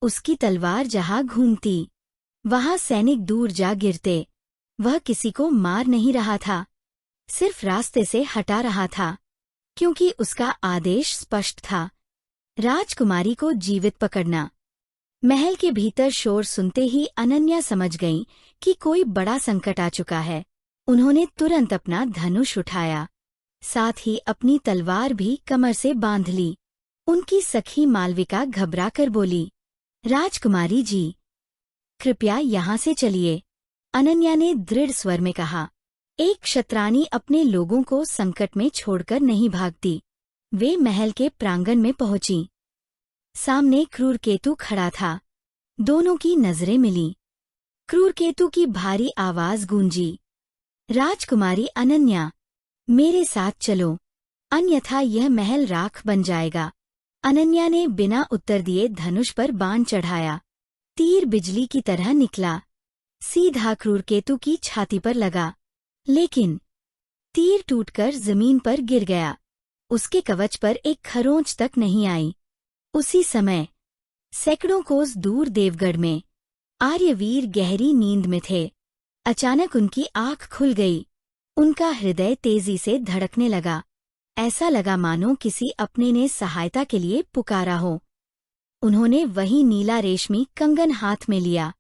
उसकी तलवार जहां घूमती, वहां सैनिक दूर जा गिरते। वह किसी को मार नहीं रहा था, सिर्फ रास्ते से हटा रहा था, क्योंकि उसका आदेश स्पष्ट था, राजकुमारी को जीवित पकड़ना। महल के भीतर शोर सुनते ही अनन्या समझ गईं कि कोई बड़ा संकट आ चुका है। उन्होंने तुरंत अपना धनुष उठाया, साथ ही अपनी तलवार भी कमर से बांध ली। उनकी सखी मालविका घबराकर बोली, राजकुमारी जी, कृपया यहाँ से चलिए। अनन्या ने दृढ़ स्वर में कहा, एक क्षत्राणी अपने लोगों को संकट में छोड़कर नहीं भागती। वे महल के प्रांगण में पहुंची। सामने क्रूरकेतु खड़ा था। दोनों की नजरें मिलीं। क्रूरकेतु की भारी आवाज गूंजी, राजकुमारी अनन्या, मेरे साथ चलो, अन्यथा यह महल राख बन जाएगा। अनन्या ने बिना उत्तर दिए धनुष पर बाण चढ़ाया। तीर बिजली की तरह निकला, सीधा क्रूरकेतु की छाती पर लगा। लेकिन तीर टूटकर जमीन पर गिर गया। उसके कवच पर एक खरोंच तक नहीं आई। उसी समय सैकड़ों कोस दूर देवगढ़ में आर्यवीर गहरी नींद में थे। अचानक उनकी आंख खुल गई। उनका हृदय तेजी से धड़कने लगा। ऐसा लगा मानो किसी अपने ने सहायता के लिए पुकारा हो। उन्होंने वही नीला रेशमी कंगन हाथ में लिया।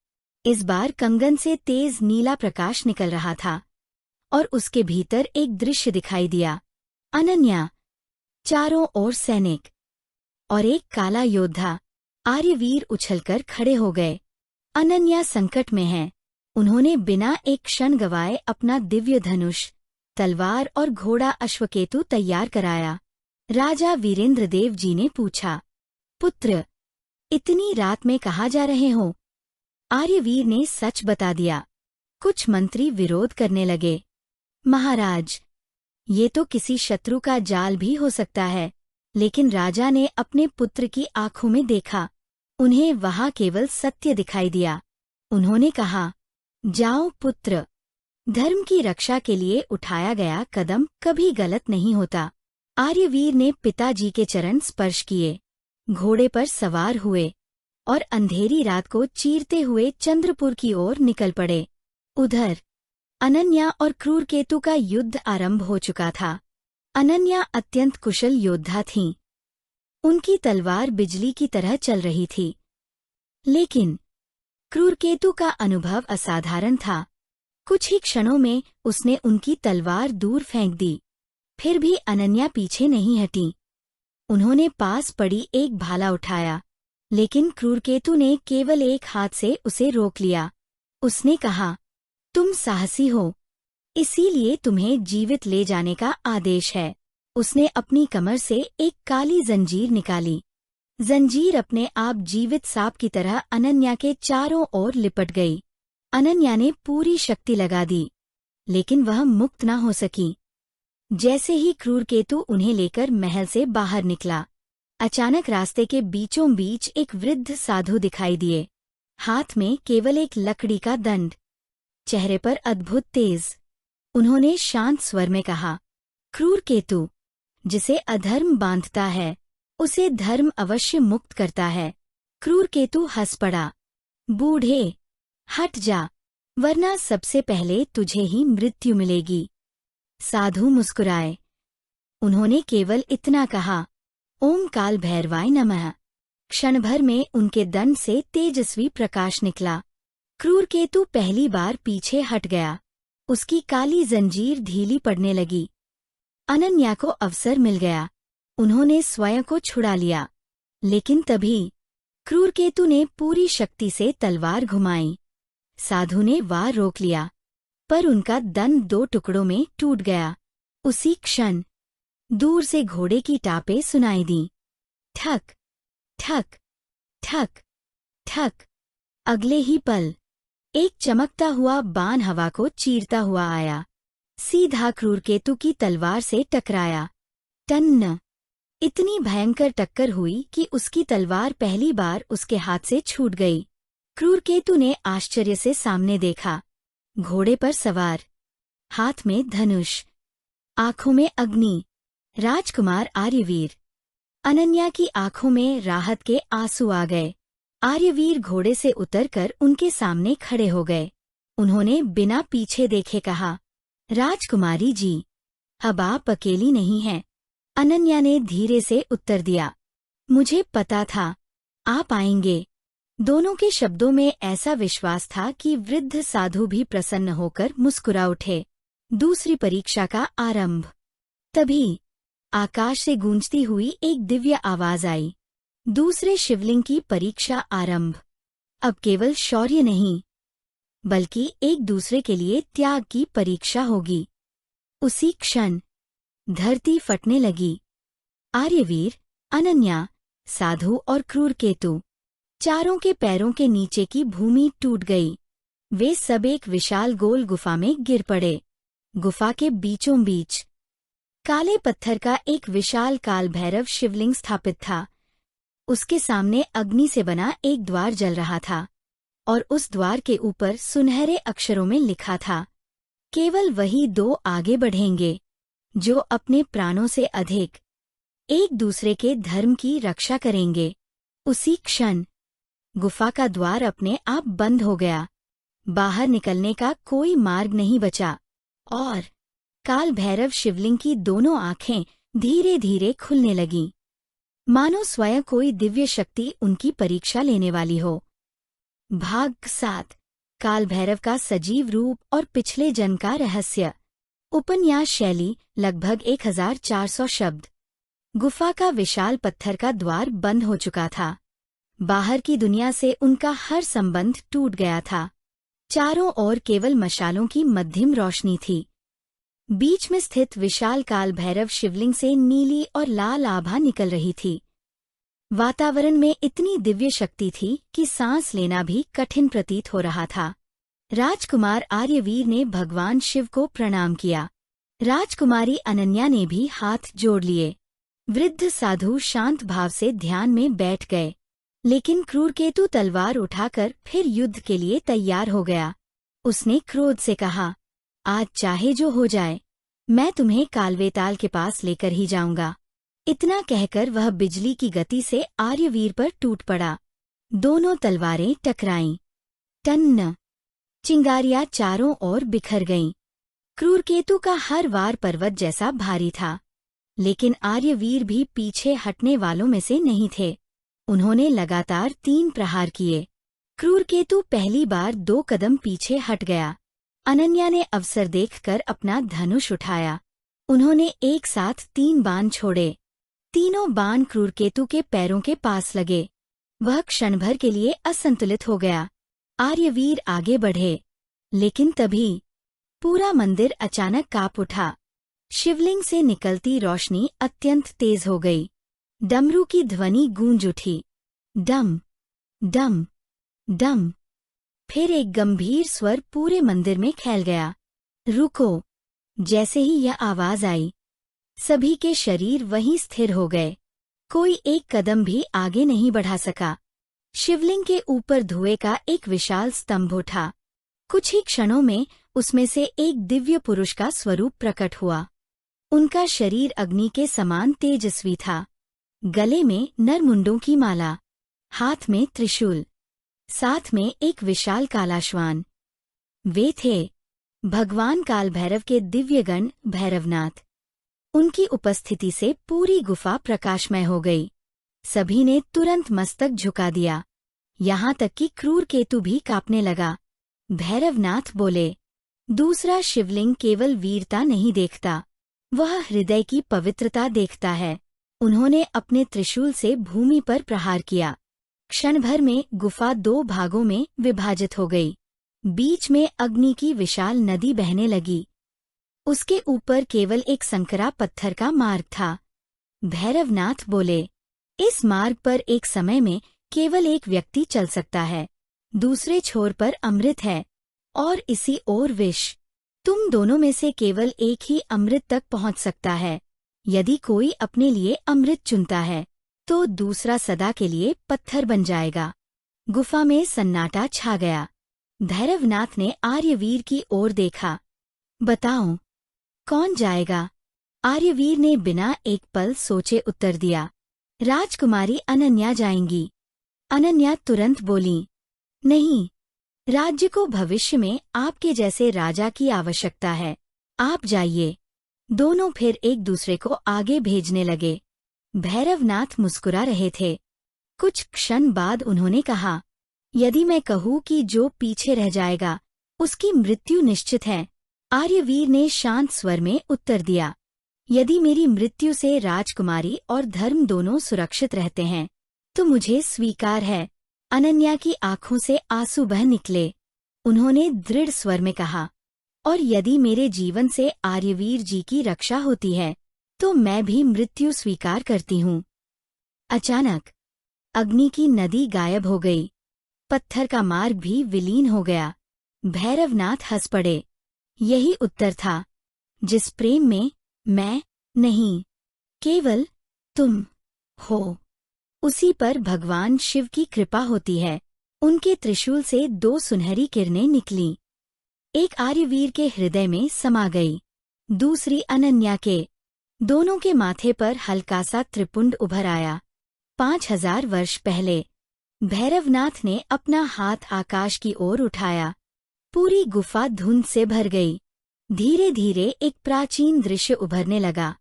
इस बार कंगन से तेज नीला प्रकाश निकल रहा था और उसके भीतर एक दृश्य दिखाई दिया। अनन्या, चारों ओर सैनिक और एक काला योद्धा। आर्यवीर उछलकर खड़े हो गए। अनन्या संकट में है। उन्होंने बिना एक क्षण गवाए अपना दिव्य धनुष, तलवार और घोड़ा अश्वकेतु तैयार कराया। राजा वीरेंद्रदेव जी ने पूछा, पुत्र, इतनी रात में कहाँ जा रहे हो? आर्यवीर ने सच बता दिया। कुछ मंत्री विरोध करने लगे। महाराज, ये तो किसी शत्रु का जाल भी हो सकता है। लेकिन राजा ने अपने पुत्र की आंखों में देखा। उन्हें वहां केवल सत्य दिखाई दिया। उन्होंने कहा, जाओ पुत्र, धर्म की रक्षा के लिए उठाया गया कदम कभी गलत नहीं होता। आर्यवीर ने पिताजी के चरण स्पर्श किए, घोड़े पर सवार हुए और अंधेरी रात को चीरते हुए चंद्रपुर की ओर निकल पड़े। उधर अनन्या और क्रूरकेतु का युद्ध आरंभ हो चुका था। अनन्या अत्यंत कुशल योद्धा थीं। उनकी तलवार बिजली की तरह चल रही थी। लेकिन क्रूरकेतु का अनुभव असाधारण था। कुछ ही क्षणों में उसने उनकी तलवार दूर फेंक दी। फिर भी अनन्या पीछे नहीं हटी। उन्होंने पास पड़ी एक भाला उठाया, लेकिन क्रूरकेतु ने केवल एक हाथ से उसे रोक लिया। उसने कहा, तुम साहसी हो, इसीलिए तुम्हें जीवित ले जाने का आदेश है। उसने अपनी कमर से एक काली जंजीर निकाली। जंजीर अपने आप जीवित सांप की तरह अनन्या के चारों ओर लिपट गई। अनन्या ने पूरी शक्ति लगा दी, लेकिन वह मुक्त न हो सकी। जैसे ही क्रूरकेतु उन्हें लेकर महल से बाहर निकला, अचानक रास्ते के बीचों बीच एक वृद्ध साधु दिखाई दिए। हाथ में केवल एक लकड़ी का दंड, चेहरे पर अद्भुत तेज। उन्होंने शांत स्वर में कहा, क्रूरकेतु, जिसे अधर्म बांधता है, उसे धर्म अवश्य मुक्त करता है। क्रूरकेतु हंस पड़ा, बूढ़े, हट जा, वरना सबसे पहले तुझे ही मृत्यु मिलेगी। साधु मुस्कुराए। उन्होंने केवल इतना कहा, ओम काल भैरवाय नमः। क्षण भर में उनके दंड से तेजस्वी प्रकाश निकला। क्रूरकेतु पहली बार पीछे हट गया। उसकी काली जंजीर ढीली पड़ने लगी। अनन्या को अवसर मिल गया। उन्होंने स्वयं को छुड़ा लिया, लेकिन तभी क्रूरकेतु ने पूरी शक्ति से तलवार घुमाई। साधु ने वार रोक लिया, पर उनका दंड 2 टुकड़ों में टूट गया। उसी क्षण दूर से घोड़े की टापें सुनाई दी। ठक ठक ठक ठक। अगले ही पल एक चमकता हुआ बाण हवा को चीरता हुआ आया, सीधा क्रूरकेतु की तलवार से टकराया। टन्न! इतनी भयंकर टक्कर हुई कि उसकी तलवार पहली बार उसके हाथ से छूट गई। क्रूरकेतु ने आश्चर्य से सामने देखा। घोड़े पर सवार, हाथ में धनुष, आंखों में अग्नि, राजकुमार आर्यवीर। अनन्या की आंखों में राहत के आंसू आ गए। आर्यवीर घोड़े से उतरकर उनके सामने खड़े हो गए। उन्होंने बिना पीछे देखे कहा, राजकुमारी जी, अब आप अकेली नहीं हैं। अनन्या ने धीरे से उत्तर दिया, मुझे पता था आप आएंगे। दोनों के शब्दों में ऐसा विश्वास था कि वृद्ध साधु भी प्रसन्न होकर मुस्कुरा उठे। दूसरी परीक्षा का आरंभ। तभी आकाश से गूंजती हुई एक दिव्य आवाज आई, दूसरे शिवलिंग की परीक्षा आरंभ। अब केवल शौर्य नहीं, बल्कि एक दूसरे के लिए त्याग की परीक्षा होगी। उसी क्षण धरती फटने लगी। आर्यवीर, अनन्या, साधु और क्रूरकेतु, चारों के पैरों के नीचे की भूमि टूट गई। वे सब एक विशाल गोल गुफा में गिर पड़े। गुफा के बीचों बीच काले पत्थर का एक विशाल काल भैरव शिवलिंग स्थापित था। उसके सामने अग्नि से बना एक द्वार जल रहा था, और उस द्वार के ऊपर सुनहरे अक्षरों में लिखा था, केवल वही 2 आगे बढ़ेंगे जो अपने प्राणों से अधिक एक दूसरे के धर्म की रक्षा करेंगे। उसी क्षण गुफा का द्वार अपने आप बंद हो गया। बाहर निकलने का कोई मार्ग नहीं बचा, और काल भैरव शिवलिंग की दोनों आंखें धीरे धीरे खुलने लगीं, मानो स्वयं कोई दिव्य शक्ति उनकी परीक्षा लेने वाली हो। भाग 7। काल भैरव का सजीव रूप और पिछले जन्म का रहस्य। उपन्यास शैली लगभग 1400 शब्द। गुफा का विशाल पत्थर का द्वार बंद हो चुका था। बाहर की दुनिया से उनका हर संबंध टूट गया था। चारों ओर केवल मशालों की मध्यम रोशनी थी। बीच में स्थित विशाल काल भैरव शिवलिंग से नीली और लाल आभा निकल रही थी। वातावरण में इतनी दिव्य शक्ति थी कि सांस लेना भी कठिन प्रतीत हो रहा था। राजकुमार आर्यवीर ने भगवान शिव को प्रणाम किया। राजकुमारी अनन्या ने भी हाथ जोड़ लिए। वृद्ध साधु शांत भाव से ध्यान में बैठ गए, लेकिन क्रूरकेतु तलवार उठाकर फिर युद्ध के लिए तैयार हो गया। उसने क्रोध से कहा, आज चाहे जो हो जाए, मैं तुम्हें कालवेताल के पास लेकर ही जाऊंगा। इतना कहकर वह बिजली की गति से आर्यवीर पर टूट पड़ा। दोनों तलवारें टकराईं। टन्न! चिंगारियां चारों ओर बिखर गईं। क्रूरकेतु का हर वार पर्वत जैसा भारी था, लेकिन आर्यवीर भी पीछे हटने वालों में से नहीं थे। उन्होंने लगातार 3 प्रहार किए। क्रूरकेतु पहली बार 2 कदम पीछे हट गया। अनन्या ने अवसर देखकर अपना धनुष उठाया। उन्होंने एक साथ 3 बाण छोड़े। तीनों बाण क्रूरकेतु के पैरों के पास लगे। वह क्षणभर के लिए असंतुलित हो गया। आर्यवीर आगे बढ़े, लेकिन तभी पूरा मंदिर अचानक कांप उठा। शिवलिंग से निकलती रोशनी अत्यंत तेज हो गई। डमरू की ध्वनि गूंज उठी। डम डम डम। फिर एक गंभीर स्वर पूरे मंदिर में फैल गया, रुको। जैसे ही यह आवाज आई, सभी के शरीर वहीं स्थिर हो गए। कोई एक कदम भी आगे नहीं बढ़ा सका। शिवलिंग के ऊपर धुएं का एक विशाल स्तंभ उठा। कुछ ही क्षणों में उसमें से एक दिव्य पुरुष का स्वरूप प्रकट हुआ। उनका शरीर अग्नि के समान तेजस्वी था। गले में नरमुंडों की माला, हाथ में त्रिशूल, साथ में एक विशाल कालाश्वान। वे थे भगवान काल भैरव के दिव्यगण भैरवनाथ। उनकी उपस्थिति से पूरी गुफा प्रकाशमय हो गई। सभी ने तुरंत मस्तक झुका दिया, यहाँ तक कि क्रूरकेतु भी कांपने लगा। भैरवनाथ बोले, दूसरा शिवलिंग केवल वीरता नहीं देखता, वह हृदय की पवित्रता देखता है। उन्होंने अपने त्रिशूल से भूमि पर प्रहार किया। क्षण भर में गुफा 2 भागों में विभाजित हो गई। बीच में अग्नि की विशाल नदी बहने लगी। उसके ऊपर केवल एक संकरा पत्थर का मार्ग था। भैरवनाथ बोले, इस मार्ग पर एक समय में केवल एक व्यक्ति चल सकता है। दूसरे छोर पर अमृत है और इसी ओर विष। तुम दोनों में से केवल एक ही अमृत तक पहुंच सकता है। यदि कोई अपने लिए अमृत चुनता है तो दूसरा सदा के लिए पत्थर बन जाएगा। गुफा में सन्नाटा छा गया। भैरवनाथ ने आर्यवीर की ओर देखा। बताओ, कौन जाएगा? आर्यवीर ने बिना एक पल सोचे उत्तर दिया, राजकुमारी अनन्या जाएंगी। अनन्या तुरंत बोली, नहीं, राज्य को भविष्य में आपके जैसे राजा की आवश्यकता है। आप जाइए। दोनों फिर एक दूसरे को आगे भेजने लगे। भैरवनाथ मुस्कुरा रहे थे। कुछ क्षण बाद उन्होंने कहा, यदि मैं कहूँ कि जो पीछे रह जाएगा उसकी मृत्यु निश्चित है। आर्यवीर ने शांत स्वर में उत्तर दिया, यदि मेरी मृत्यु से राजकुमारी और धर्म दोनों सुरक्षित रहते हैं तो मुझे स्वीकार है। अनन्या की आंखों से आंसू बह निकले। उन्होंने दृढ़ स्वर में कहा, और यदि मेरे जीवन से आर्यवीर जी की रक्षा होती है तो मैं भी मृत्यु स्वीकार करती हूँ। अचानक अग्नि की नदी गायब हो गई। पत्थर का मार्ग भी विलीन हो गया। भैरवनाथ हंस पड़े। यही उत्तर था, जिस प्रेम में मैं नहीं, केवल तुम हो, उसी पर भगवान शिव की कृपा होती है। उनके त्रिशूल से 2 सुनहरी किरणें निकलीं। एक आर्यवीर के हृदय में समा गई, दूसरी अनन्या के। दोनों के माथे पर हल्का सा त्रिपुंड उभर आया। 5000 वर्ष पहले। भैरवनाथ ने अपना हाथ आकाश की ओर उठाया। पूरी गुफा धुंध से भर गई। धीरे धीरे एक प्राचीन दृश्य उभरने लगा।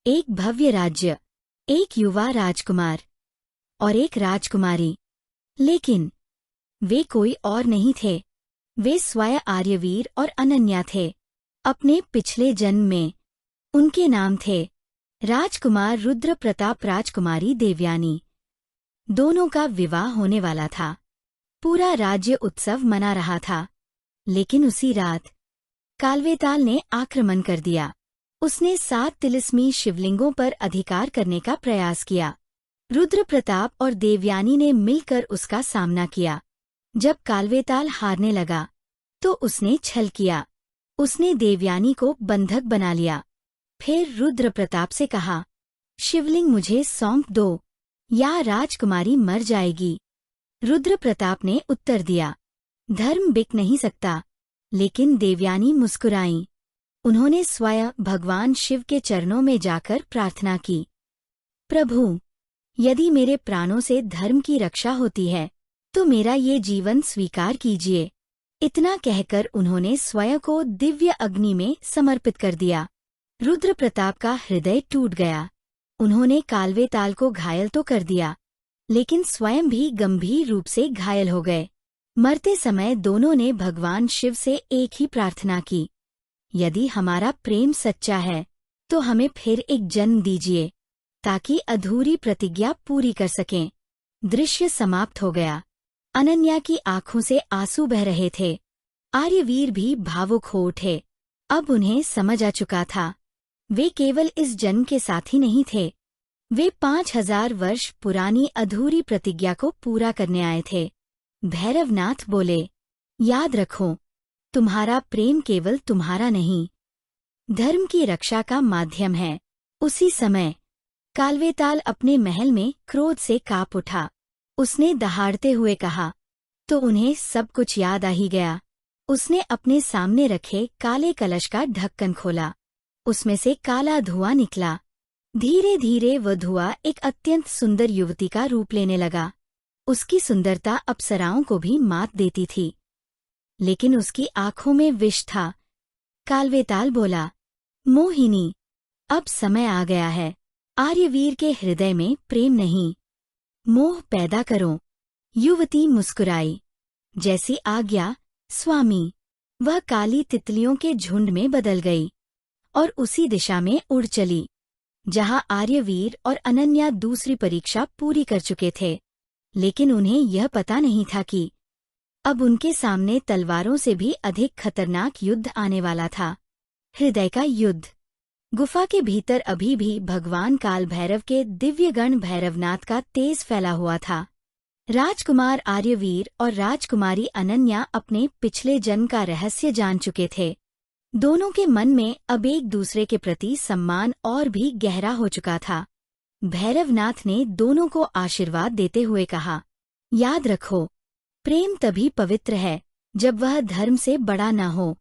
एक भव्य राज्य, एक युवा राजकुमार और एक राजकुमारी। लेकिन वे कोई और नहीं थे। वे स्वयं आर्यवीर और अनन्या थे। अपने पिछले जन्म में उनके नाम थे राजकुमार रुद्र प्रताप, राजकुमारी देवयानी। दोनों का विवाह होने वाला था। पूरा राज्य उत्सव मना रहा था। लेकिन उसी रात कालवेताल ने आक्रमण कर दिया। उसने 7 तिलिस्मी शिवलिंगों पर अधिकार करने का प्रयास किया। रुद्र प्रताप और देवयानी ने मिलकर उसका सामना किया। जब कालवेताल हारने लगा तो उसने छल किया। उसने देवयानी को बंधक बना लिया। फिर रुद्र प्रताप से कहा, शिवलिंग मुझे सौंप दो या राजकुमारी मर जाएगी। रुद्र प्रताप ने उत्तर दिया, धर्म बिक नहीं सकता। लेकिन देवयानी मुस्कुराईं। उन्होंने स्वयं भगवान शिव के चरणों में जाकर प्रार्थना की, प्रभु, यदि मेरे प्राणों से धर्म की रक्षा होती है तो मेरा ये जीवन स्वीकार कीजिए। इतना कहकर उन्होंने स्वयं को दिव्य अग्नि में समर्पित कर दिया। रुद्र प्रताप का हृदय टूट गया। उन्होंने कालवेताल को घायल तो कर दिया, लेकिन स्वयं भी गंभीर रूप से घायल हो गए। मरते समय दोनों ने भगवान शिव से एक ही प्रार्थना की, यदि हमारा प्रेम सच्चा है तो हमें फिर एक जन्म दीजिए ताकि अधूरी प्रतिज्ञा पूरी कर सकें। दृश्य समाप्त हो गया। अनन्या की आंखों से आंसू बह रहे थे। आर्यवीर भी भावुक हो उठे। अब उन्हें समझ आ चुका था, वे केवल इस जन्म के साथी नहीं थे, वे 5000 वर्ष पुरानी अधूरी प्रतिज्ञा को पूरा करने आए थे। भैरवनाथ बोले, याद रखो, तुम्हारा प्रेम केवल तुम्हारा नहीं, धर्म की रक्षा का माध्यम है। उसी समय कालवेताल अपने महल में क्रोध से कांप उठा। उसने दहाड़ते हुए कहा, तो उन्हें सब कुछ याद आ ही गया। उसने अपने सामने रखे काले कलश का ढक्कन खोला। उसमें से काला धुआं निकला। धीरे धीरे वह धुआं एक अत्यंत सुंदर युवती का रूप लेने लगा। उसकी सुंदरता अप्सराओं को भी मात देती थी, लेकिन उसकी आंखों में विष था। कालवेताल बोला, मोहिनी, अब समय आ गया है। आर्यवीर के हृदय में प्रेम नहीं, मोह पैदा करो। युवती मुस्कुराई, जैसी आज्ञा स्वामी। वह काली तितलियों के झुंड में बदल गई और उसी दिशा में उड़ चली जहां आर्यवीर और अनन्या दूसरी परीक्षा पूरी कर चुके थे। लेकिन उन्हें यह पता नहीं था कि अब उनके सामने तलवारों से भी अधिक खतरनाक युद्ध आने वाला था। हृदय का युद्ध। गुफा के भीतर अभी भी भगवान काल भैरव के दिव्य गण भैरवनाथ का तेज फैला हुआ था। राजकुमार आर्यवीर और राजकुमारी अनन्या अपने पिछले जन्म का रहस्य जान चुके थे। दोनों के मन में अब एक दूसरे के प्रति सम्मान और भी गहरा हो चुका था। भैरवनाथ ने दोनों को आशीर्वाद देते हुए कहा, याद रखो, प्रेम तभी पवित्र है जब वह धर्म से बड़ा न हो।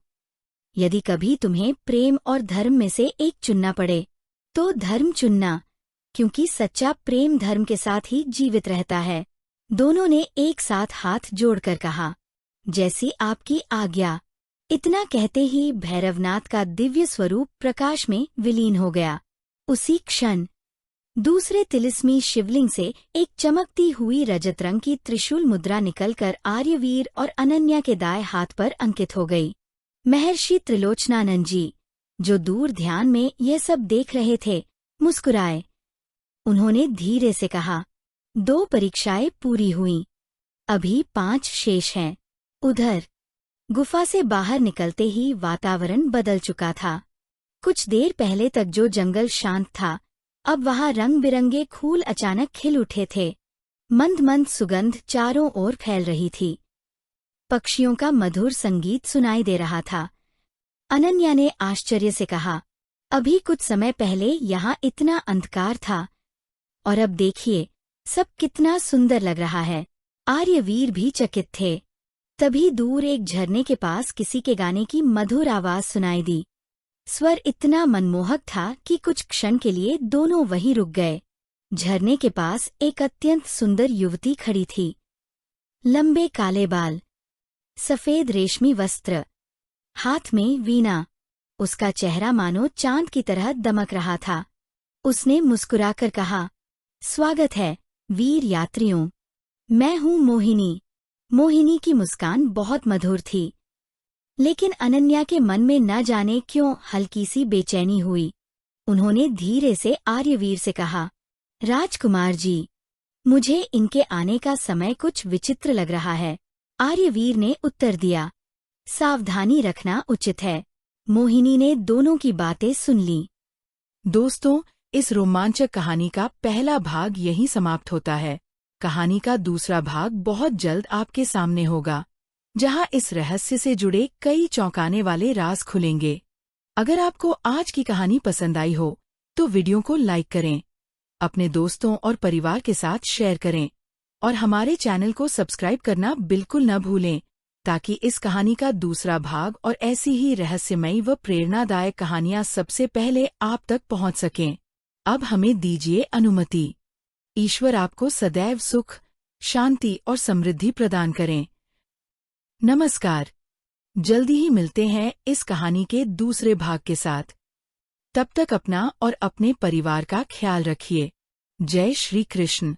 यदि कभी तुम्हें प्रेम और धर्म में से एक चुनना पड़े तो धर्म चुनना, क्योंकि सच्चा प्रेम धर्म के साथ ही जीवित रहता है। दोनों ने एक साथ हाथ जोड़कर कहा, जैसी आपकी आज्ञा। इतना कहते ही भैरवनाथ का दिव्य स्वरूप प्रकाश में विलीन हो गया। उसी क्षण दूसरे तिलिस्मी शिवलिंग से एक चमकती हुई रजत रंग की त्रिशूल मुद्रा निकलकर आर्यवीर और अनन्या के दाएं हाथ पर अंकित हो गई। महर्षि त्रिलोचनानंद जी, जो दूर ध्यान में यह सब देख रहे थे, मुस्कुराए। उन्होंने धीरे से कहा, 2 परीक्षाएं पूरी हुईं, अभी 5 शेष हैं। उधर गुफा से बाहर निकलते ही वातावरण बदल चुका था। कुछ देर पहले तक जो जंगल शांत था, अब वहां रंग बिरंगे फूल अचानक खिल उठे थे। मंद मंद सुगंध चारों ओर फैल रही थी। पक्षियों का मधुर संगीत सुनाई दे रहा था। अनन्या ने आश्चर्य से कहा, अभी कुछ समय पहले यहाँ इतना अंधकार था और अब देखिए सब कितना सुंदर लग रहा है। आर्यवीर भी चकित थे। तभी दूर एक झरने के पास किसी के गाने की मधुर आवाज सुनाई दी। स्वर इतना मनमोहक था कि कुछ क्षण के लिए दोनों वहीं रुक गए। झरने के पास एक अत्यंत सुंदर युवती खड़ी थी। लंबे काले बाल, सफेद रेशमी वस्त्र, हाथ में वीणा। उसका चेहरा मानो चांद की तरह दमक रहा था। उसने मुस्कुराकर कहा, स्वागत है वीर यात्रियों, मैं हूँ मोहिनी। मोहिनी की मुस्कान बहुत मधुर थी, लेकिन अनन्या के मन में न जाने क्यों हल्की सी बेचैनी हुई। उन्होंने धीरे से आर्यवीर से कहा, राजकुमार जी, मुझे इनके आने का समय कुछ विचित्र लग रहा है। आर्यवीर ने उत्तर दिया, सावधानी रखना उचित है। मोहिनी ने दोनों की बातें सुन लीं। दोस्तों, इस रोमांचक कहानी का पहला भाग यहीं समाप्त होता है। कहानी का दूसरा भाग बहुत जल्द आपके सामने होगा, जहां इस रहस्य से जुड़े कई चौंकाने वाले राज खुलेंगे। अगर आपको आज की कहानी पसंद आई हो तो वीडियो को लाइक करें, अपने दोस्तों और परिवार के साथ शेयर करें और हमारे चैनल को सब्सक्राइब करना बिल्कुल न भूलें, ताकि इस कहानी का दूसरा भाग और ऐसी ही रहस्यमयी व प्रेरणादायक कहानियां सबसे पहले आप तक पहुंच सकें। अब हमें दीजिए अनुमति। ईश्वर आपको सदैव सुख, शांति और समृद्धि प्रदान करें। नमस्कार। जल्दी ही मिलते हैं इस कहानी के दूसरे भाग के साथ। तब तक अपना और अपने परिवार का ख्याल रखिए। जय श्री कृष्ण।